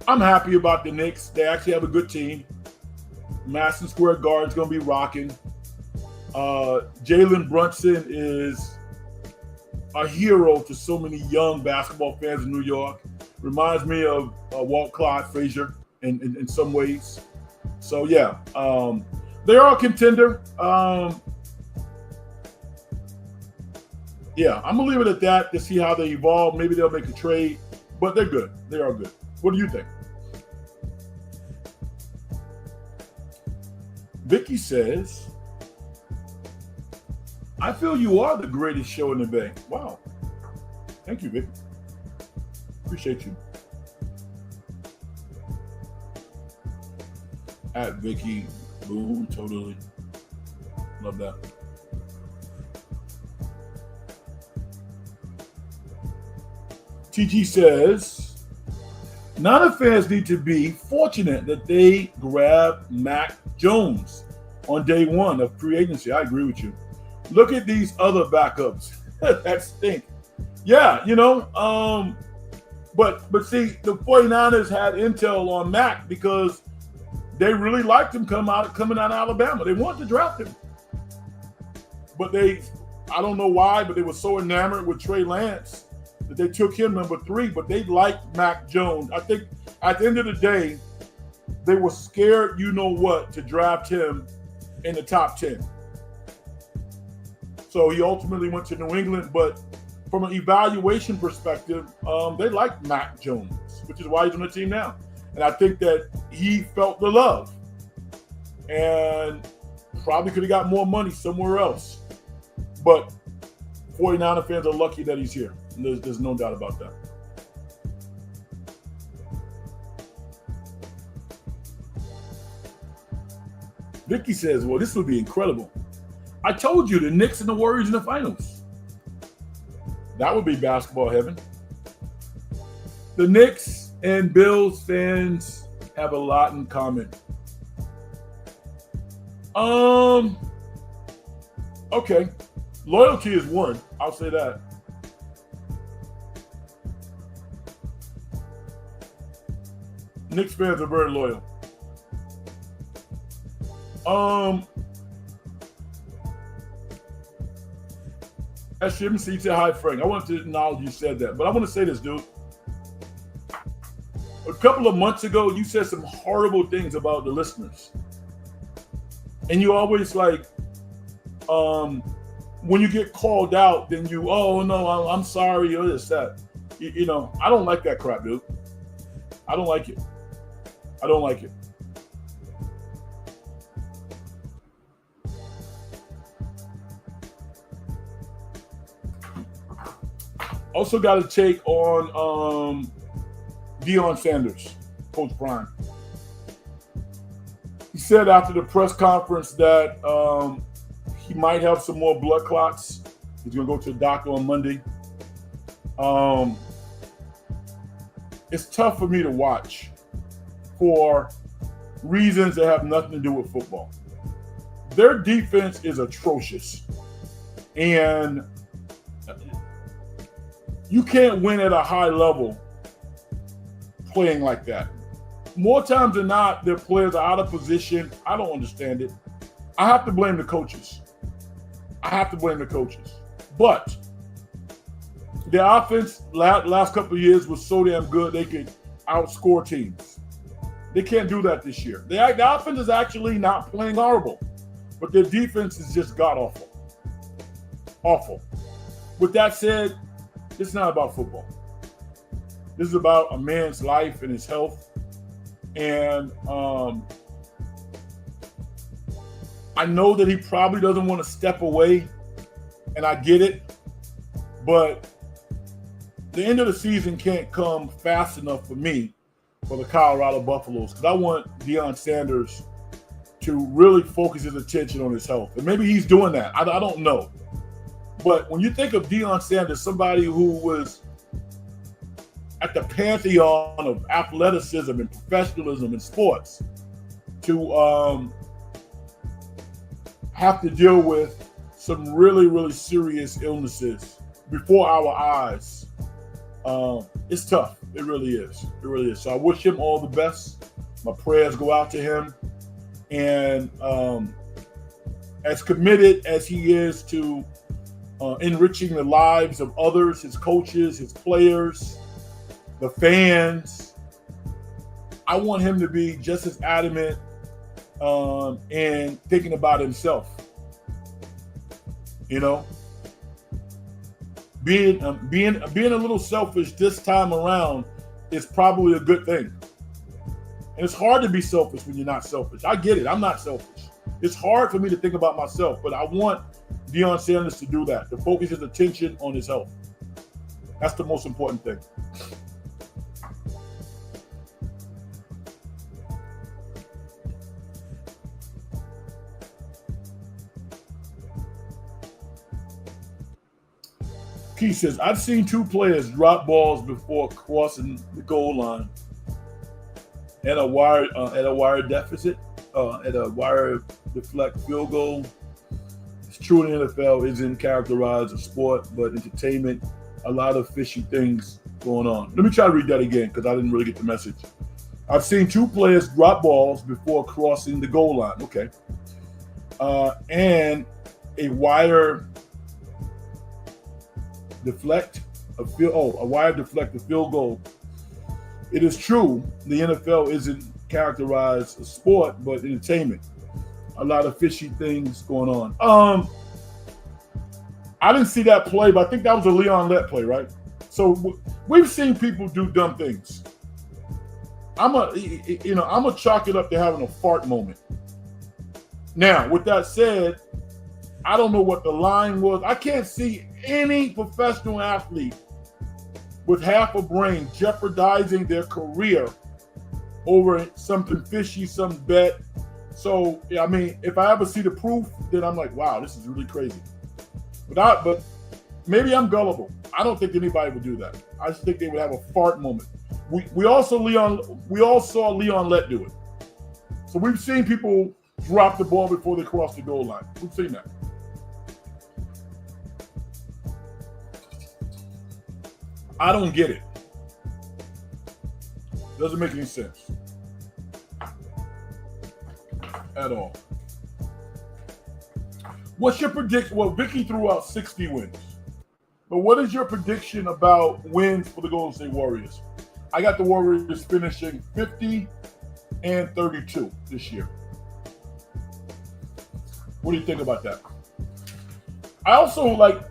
I'm happy about the Knicks. They actually have a good team. Madison Square Garden's going to be rocking. Jalen Brunson is a hero to so many young basketball fans in New York. Reminds me of Walt Clyde Frazier in some ways. So, yeah, they are a contender. Yeah, I'm going to leave it at that to see how they evolve. Maybe they'll make a trade, but they're good. They are good. What do you think? Vicky says, I feel you are the greatest show in the Bay. Wow. Thank you, Vicky. Appreciate you. At Vicky, boom, totally. Love that. TG says, Niner fans need to be fortunate that they grabbed Mac Jones on day one of free agency. I agree with you. Look at these other backups that stink. Yeah, you know, but see, the 49ers had intel on Mac because they really liked him coming out of Alabama. They wanted to draft him. But I don't know why, but they were so enamored with Trey Lance that they took him number 3, but they liked Mac Jones. I think at the end of the day, they were scared, you know what, to draft him in the top 10. So he ultimately went to New England, but from an evaluation perspective, they liked Mac Jones, which is why he's on the team now. And I think that he felt the love and probably could have got more money somewhere else. But 49er fans are lucky that he's here. There's no doubt about that. Vicky says, well, this would be incredible. I told you, the Knicks and the Warriors in the finals. That would be basketball heaven. The Knicks and Bills fans have a lot in common. Okay. Loyalty is one. I'll say that. Knicks fans are very loyal. SMC said, hi, Frank. I wanted to acknowledge you said that, but I want to say this, dude. A couple of months ago, you said some horrible things about the listeners. And you always like, when you get called out, then you, oh, no, I'm sorry, or this, that. You know, I don't like that crap, dude. I don't like it. I don't like it. Also got to take on Deion Sanders, Coach Prime. He said after the press conference that he might have some more blood clots. He's going to go to the doctor on Monday. It's tough for me to watch for reasons that have nothing to do with football. Their defense is atrocious. And you can't win at a high level playing like that. More times than not, their players are out of position. I don't understand it. I have to blame the coaches. But their offense last couple of years was so damn good they could outscore teams. They can't do that this year. The offense is actually not playing horrible, but their defense is just god-awful. Awful. With that said, this is not about football. This is about a man's life and his health. And I know that he probably doesn't want to step away, and I get it, but the end of the season can't come fast enough for me for the Colorado Buffaloes, because I want Deion Sanders to really focus his attention on his health. And maybe he's doing that. I don't know. But when you think of Deion Sanders, somebody who was at the pantheon of athleticism and professionalism in sports, to have to deal with some really, really serious illnesses before our eyes, it's tough. It really is. It really is. So I wish him all the best. My prayers go out to him. And as committed as he is to enriching the lives of others, his coaches, his players, the fans, I want him to be just as adamant and thinking about himself. You know, being a little selfish this time around is probably a good thing. And it's hard to be selfish when you're not selfish. I get it. I'm not selfish. It's hard for me to think about myself, but I want Deion Sanders to do that, to focus his attention on his health. That's the most important thing. Key says, I've seen two players drop balls before crossing the goal line at a wire deficit, at a wire deflect field goal. It's true in the NFL isn't characterized as sport, but entertainment, a lot of fishy things going on. Let me try to read that again because I didn't really get the message. I've seen two players drop balls before crossing the goal line. Okay. And a wire deflect a wire deflect a field goal. It is true the NFL isn't characterized as sport, but entertainment. A lot of fishy things going on. I didn't see that play, but I think that was a Leon Lett play, right? So we've seen people do dumb things. I'm gonna chalk it up to having a fart moment. Now, with that said, I don't know what the line was. I can't see any professional athlete with half a brain jeopardizing their career over something fishy, some bet. So, I mean, if I ever see the proof, then I'm like, wow, this is really crazy. But maybe I'm gullible. I don't think anybody would do that. I just think they would have a fart moment. We all saw Leon Lett do it. So we've seen people drop the ball before they cross the goal line. We've seen that. I don't get it. Doesn't make any sense at all. What's your prediction? Well, Vicky threw out 60 wins. But what is your prediction about wins for the Golden State Warriors? I got the Warriors finishing 50-32 this year. What do you think about that? I also like,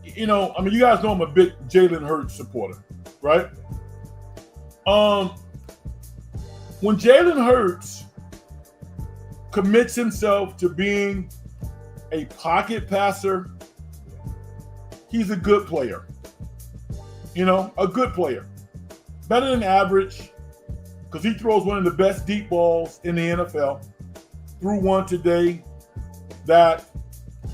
you guys know I'm a big Jalen Hurts supporter, right? When Jalen Hurts commits himself to being a pocket passer, he's a good player. A good player. Better than average, because he throws one of the best deep balls in the NFL. Threw one today that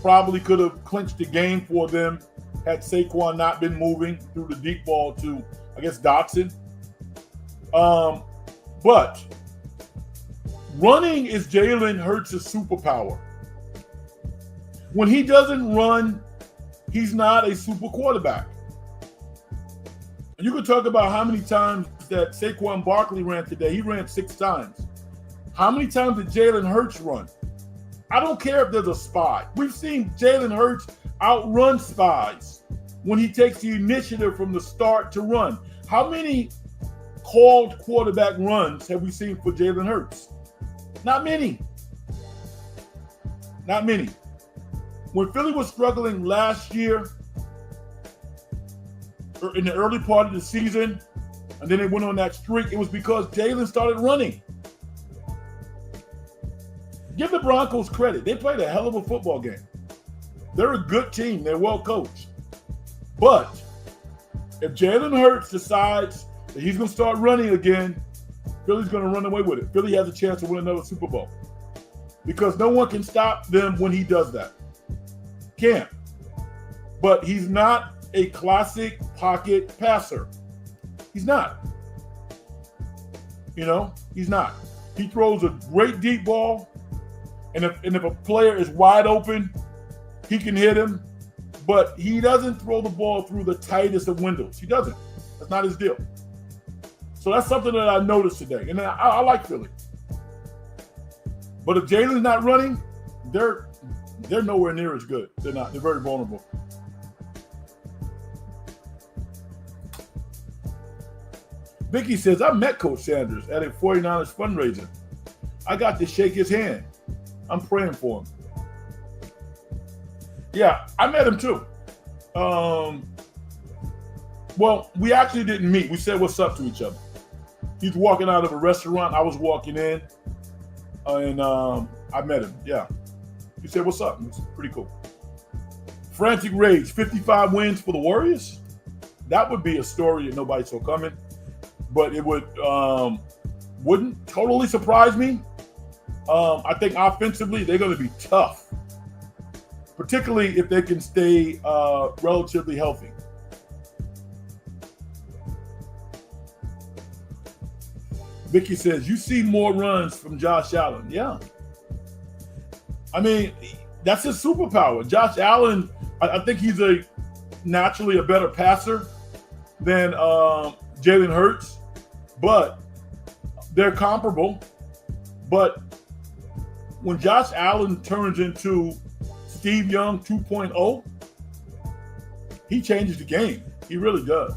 probably could have clinched the game for them had Saquon not been moving through the deep ball to, I guess, Dotson. But running is Jalen Hurts' superpower. When he doesn't run, he's not a super quarterback. And you could talk about how many times that Saquon Barkley ran today. He ran 6 times. How many times did Jalen Hurts run? I don't care if there's a spy. We've seen Jalen Hurts outrun spies. when he takes the initiative from the start to run. How many called quarterback runs have we seen for Jalen Hurts? Not many. Not many. When Philly was struggling last year, in the early part of the season, and then they went on that streak, it was because Jalen started running. Give the Broncos credit. They played a hell of a football game. They're a good team. They're well coached. But if Jalen Hurts decides that he's going to start running again, Philly's going to run away with it. Philly has a chance to win another Super Bowl because no one can stop them when he does that. Can't. But he's not a classic pocket passer. He's not. You know, he's not. He throws a great deep ball, and if a player is wide open, he can hit him, but he doesn't throw the ball through the tightest of windows. He doesn't. That's not his deal. So that's something that I noticed today, and I like Philly. But if Jalen's not running, they're nowhere near as good. They're not. They're very vulnerable. Vicky says, I met Coach Sanders at a 49ers fundraiser. I got to shake his hand. I'm praying for him. Yeah, I met him too. Well, we actually didn't meet. We said what's up to each other. He's walking out of a restaurant. I was walking in, and I met him. Yeah. He said, what's up? It's pretty cool. Frantic Rage, 55 wins for the Warriors? That would be a story that nobody saw coming. But it wouldn't totally surprise me. I think offensively, they're going to be tough, particularly if they can stay relatively healthy. Vicky says, you see more runs from Josh Allen. Yeah. I mean, that's his superpower. Josh Allen, I think he's naturally a better passer than Jalen Hurts, but they're comparable. But when Josh Allen turns into Steve Young 2.0, he changes the game. He really does.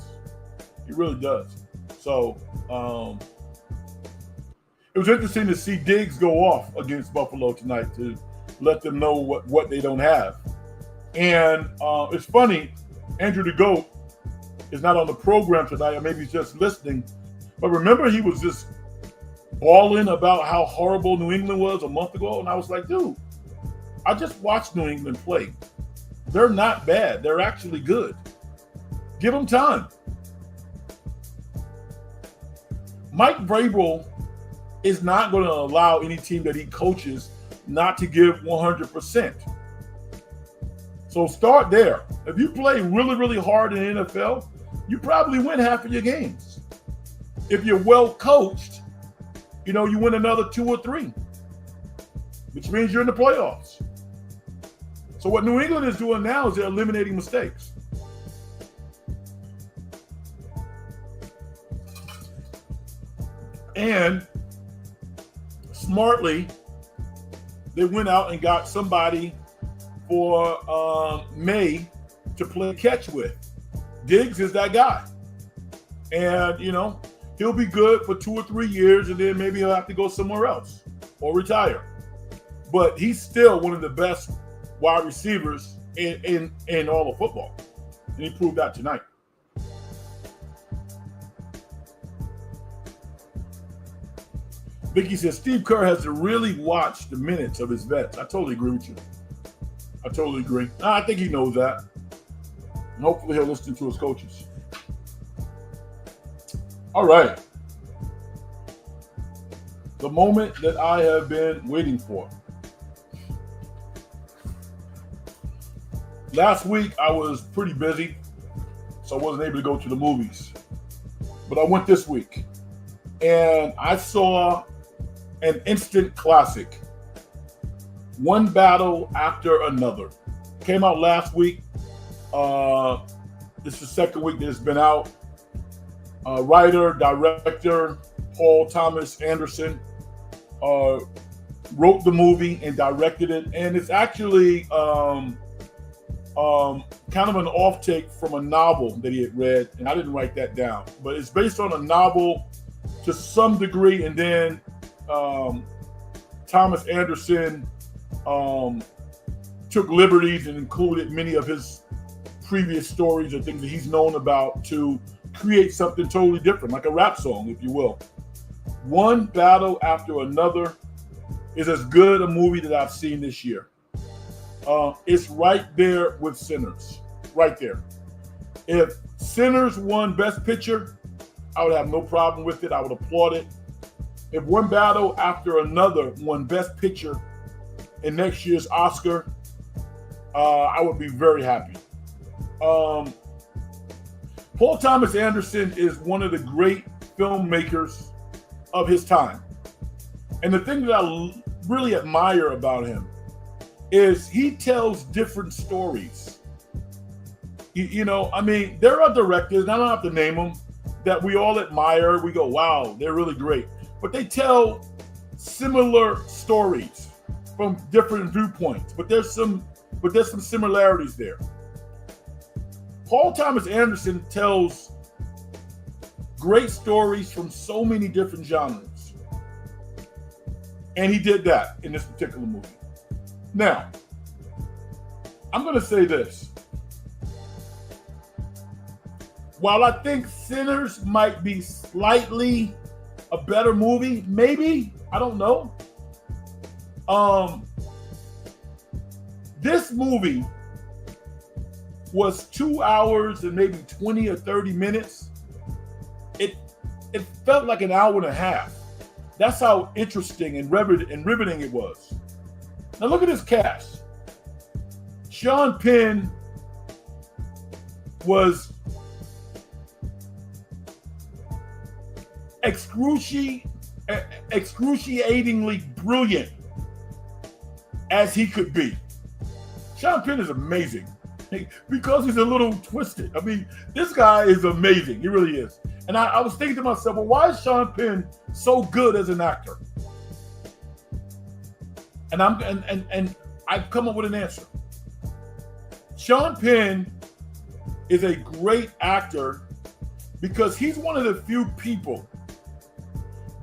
He really does. So it was interesting to see Diggs go off against Buffalo tonight to let them know what they don't have. And it's funny, Andrew the GOAT is not on the program tonight, or maybe he's just listening. But remember, he was just bawling about how horrible New England was a month ago. And I was like, dude, I just watched New England play. They're not bad. They're actually good. Give them time. Mike Vrabel is not going to allow any team that he coaches not to give 100%. So start there. If you play really, really hard in the NFL, you probably win half of your games. If you're well coached, you win another 2 or 3, which means you're in the playoffs. So what New England is doing now is they're eliminating mistakes. And smartly, they went out and got somebody for May to play catch with. Diggs is that guy. And, he'll be good for 2 or 3 years, and then maybe he'll have to go somewhere else or retire. But he's still one of the best wide receivers in all of football. And he proved that tonight. Vicky says, Steve Kerr has to really watch the minutes of his vets. I totally agree with you. I totally agree. I think he knows that. And hopefully he'll listen to his coaches. All right. The moment that I have been waiting for. Last week, I was pretty busy, so I wasn't able to go to the movies. But I went this week, and I saw an instant classic. One battle after another. Came out last week. This is the second week that it's been out. Writer, director, Paul Thomas Anderson wrote the movie and directed it. And it's actually kind of an off take from a novel that he had read, and I didn't write that down, but it's based on a novel to some degree, and then Thomas Anderson took liberties and included many of his previous stories or things that he's known about to create something totally different, like a rap song, if you will. One Battle After Another is as good a movie that I've seen this year. It's right there with Sinners, right there. If Sinners won Best Picture, I would have no problem with it. I would applaud it. If One Battle After Another won Best Picture in next year's Oscar, I would be very happy. Paul Thomas Anderson is one of the great filmmakers of his time. And the thing that I really admire about him is he tells different stories. I mean, there are directors, and I don't have to name them, that we all admire. We go, wow, they're really great. But they tell similar stories from different viewpoints. But there's some similarities there. Paul Thomas Anderson tells great stories from so many different genres. And he did that in this particular movie. Now, I'm going to say this. While I think Sinners might be slightly a better movie, maybe, I don't know. This movie was 2 hours and maybe 20 or 30 minutes. It felt like an hour and a half. That's how interesting and riveting it was. Now look at this cast. Sean Penn was excruciatingly brilliant as he could be. Sean Penn is amazing because he's a little twisted. I mean, this guy is amazing. He really is. And I was thinking to myself, well, why is Sean Penn so good as an actor? And I've come up with an answer. Sean Penn is a great actor because he's one of the few people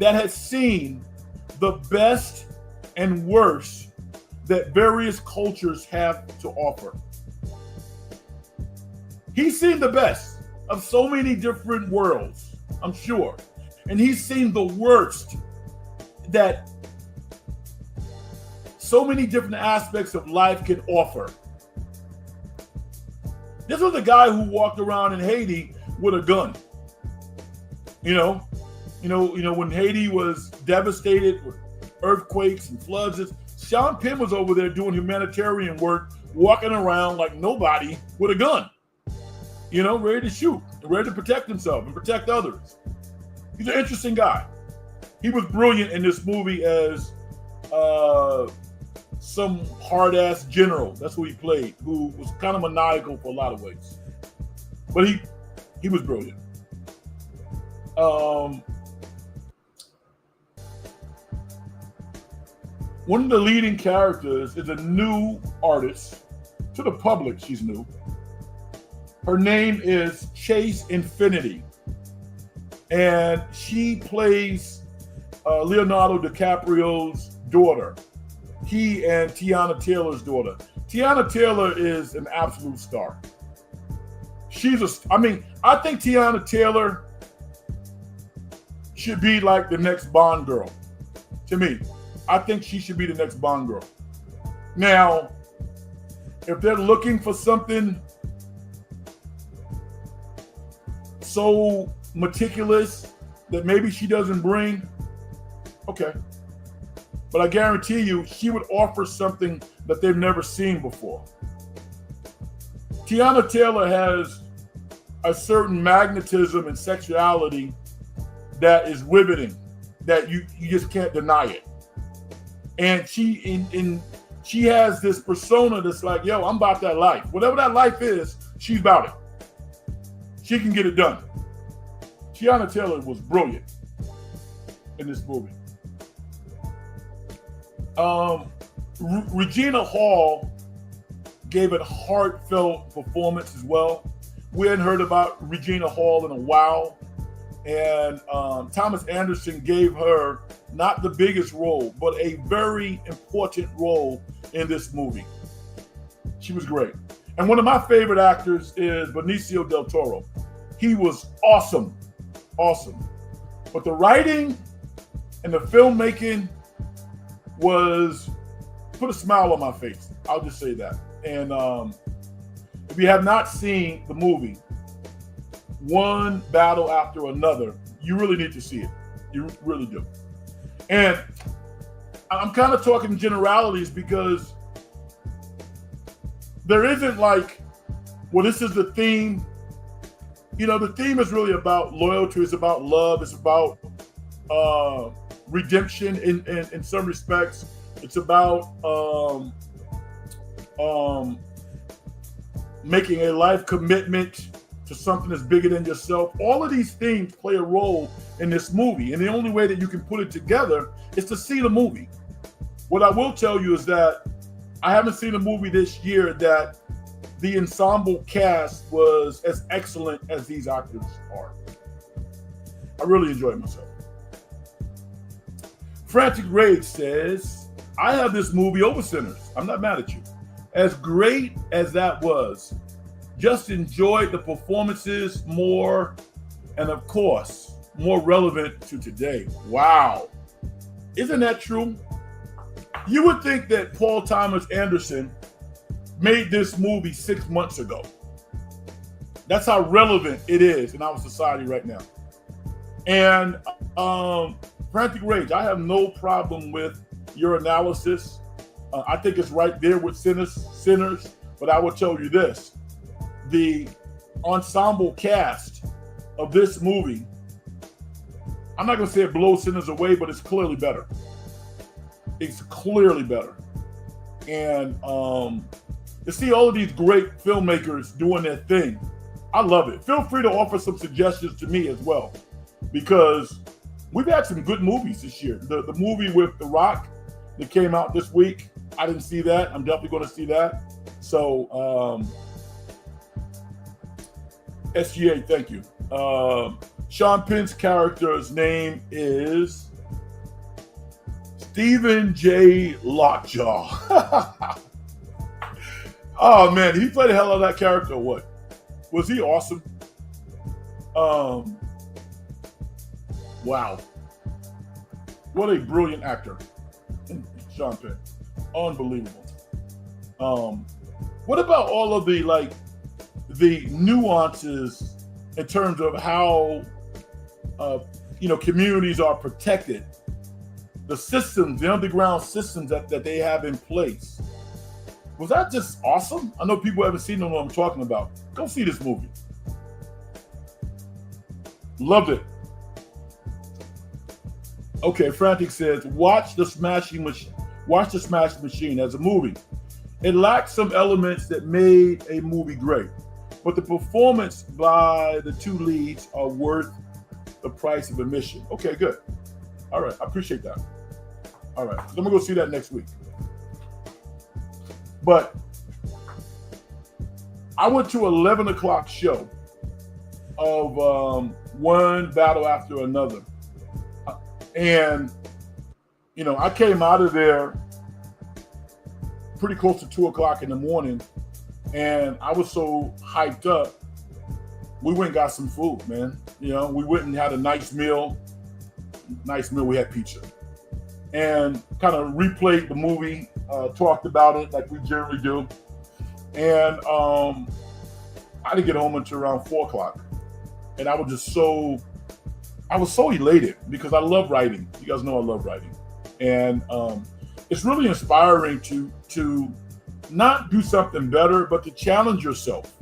that has seen the best and worst that various cultures have to offer. He's seen the best of so many different worlds, I'm sure. And he's seen the worst that so many different aspects of life can offer. This was a guy who walked around in Haiti with a gun. When Haiti was devastated with earthquakes and floods, Sean Penn was over there doing humanitarian work, walking around like nobody with a gun, ready to shoot, ready to protect himself and protect others. He's an interesting guy. He was brilliant in this movie as some hard-ass general. That's who he played, who was kind of maniacal for a lot of ways. But he was brilliant. One of the leading characters is a new artist. To the public, she's new. Her name is Chase Infinity. And she plays Leonardo DiCaprio's daughter. He and Tiana Taylor's daughter. Tiana Taylor is an absolute star. I think Tiana Taylor should be like the next Bond girl. To me, I think she should be the next Bond girl. Now, if they're looking for something so meticulous that maybe she doesn't bring, okay. But I guarantee you, she would offer something that they've never seen before. Tiana Taylor has a certain magnetism and sexuality that is riveting, that you just can't deny it. And she has this persona that's like, yo, I'm about that life. Whatever that life is, she's about it. She can get it done. Tiana Taylor was brilliant in this movie. Regina Hall gave a heartfelt performance as well. We hadn't heard about Regina Hall in a while. And Thomas Anderson gave her not the biggest role, but a very important role in this movie. She was great. And one of my favorite actors is Benicio del Toro. He was awesome, awesome. But the writing and the filmmaking put a smile on my face. I'll just say that. And if you have not seen the movie, One Battle After Another, you really need to see it. You really do. And I'm kind of talking generalities because there isn't like, well, this is the theme. You know, the theme is really about loyalty. It's about love. It's about redemption in some respects. It's about making a life commitment to something that's bigger than yourself. All of these things play a role in this movie. And the only way that you can put it together is to see the movie. What I will tell you is that I haven't seen a movie this year that the ensemble cast was as excellent as these actors are. I really enjoyed myself. Frantic Rage says, I have this movie over Sinners. I'm not mad at you. As great as that was, just enjoyed the performances more, and of course, more relevant to today. Wow. Isn't that true? You would think that Paul Thomas Anderson made this movie 6 months ago. That's how relevant it is in our society right now. And Frantic Rage, I have no problem with your analysis. I think it's right there with Sinners, but I will tell you this. The ensemble cast of this movie, I'm not going to say it blows Sinners away, but it's clearly better. It's clearly better. And to see all of these great filmmakers doing their thing, I love it. Feel free to offer some suggestions to me as well, because we've had some good movies this year. The movie with The Rock that came out this week, I didn't see that. I'm definitely going to see that. So, SGA, thank you. Sean Penn's character's name is Stephen J. Lockjaw. Oh man, he played the hell out of that character. What? Was he awesome? Wow. What a brilliant actor. Sean Penn. Unbelievable. What about all of the nuances in terms of how communities are protected, the systems, the underground systems that they have in place? Was that just awesome? I know people haven't seen what I'm talking about. Go see this movie. Loved it. Okay, Frantic says, watch the Smash Machine as a movie. It lacked some elements that made a movie great, but the performance by the two leads are worth the price of admission. Okay, good. All right, I appreciate that. All right, I'm gonna go see that next week. But I went to 11 o'clock show of One Battle After Another. And, I came out of there pretty close to 2 o'clock in the morning, and I was so hyped up. We went and got some food, man. We went and had a nice meal. We had pizza. And kind of replayed the movie, talked about it like we generally do. And I didn't get home until around 4 o'clock. And I was so elated because I love writing. You guys know I love writing. And it's really inspiring to not do something better, but to challenge yourself.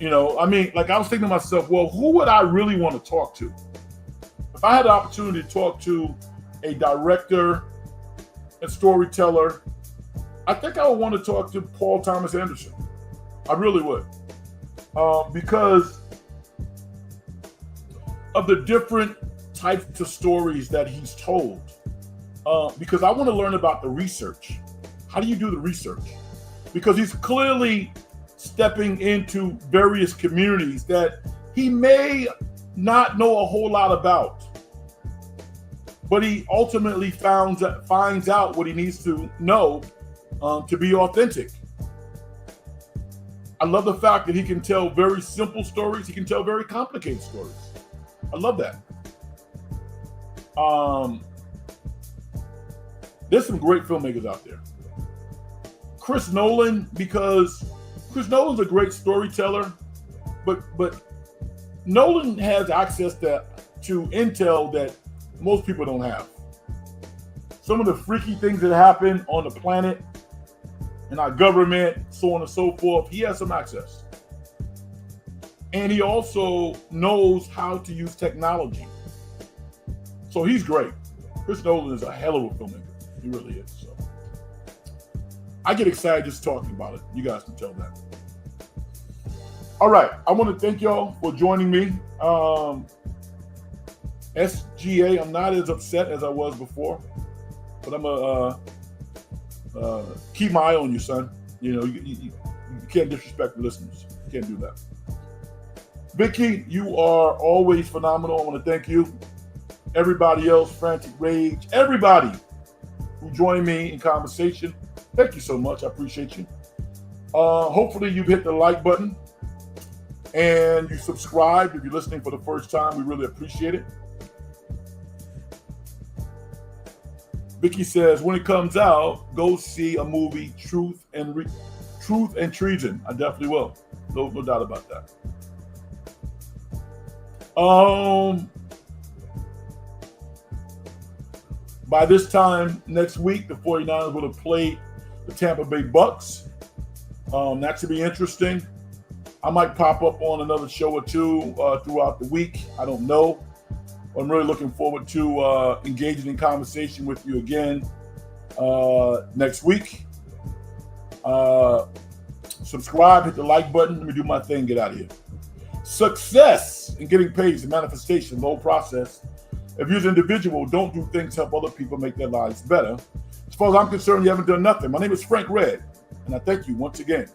I was thinking to myself, well, who would I really want to talk to? If I had the opportunity to talk to a director and storyteller, I think I would want to talk to Paul Thomas Anderson. I really would. Because of the different types of stories that he's told. Because I want to learn about the research. How do you do the research? because he's clearly stepping into various communities that he may not know a whole lot about, but he ultimately finds out what he needs to know to be authentic. I love the fact that he can tell very simple stories. He can tell very complicated stories. I love that. There's some great filmmakers out there. Chris Nolan, because Chris Nolan's a great storyteller, but Nolan has access to intel that most people don't have. Some of the freaky things that happen on the planet, in our government, so on and so forth, he has some access. And he also knows how to use technology. So he's great. Chris Nolan is a hell of a filmmaker. He really is. So I get excited just talking about it. You guys can tell that. All right. I want to thank y'all for joining me. SGA, I'm not as upset as I was before, but I'm going to keep my eye on you, son. You know, you can't disrespect the listeners. You can't do that. Vicky, you are always phenomenal. I want to thank you. Everybody else, Frantic Rage, everybody who joined me in conversation, thank you so much. I appreciate you. Hopefully you've hit the like button and you subscribed. If you're listening for the first time, we really appreciate it. Vicky says, when it comes out, go see a movie, Truth and Treason. I definitely will. No doubt about that. By this time next week, the 49ers will have played the Tampa Bay Bucks. That should be interesting. I might pop up on another show or two throughout the week. I don't know. I'm really looking forward to engaging in conversation with you again next week. Subscribe, hit the like button. Let me do my thing, get out of here. Success in getting paid is a manifestation, low process. If you're an individual, don't do things to help other people make their lives better. As far as I'm concerned, you haven't done nothing. My name is Frank Red, and I thank you once again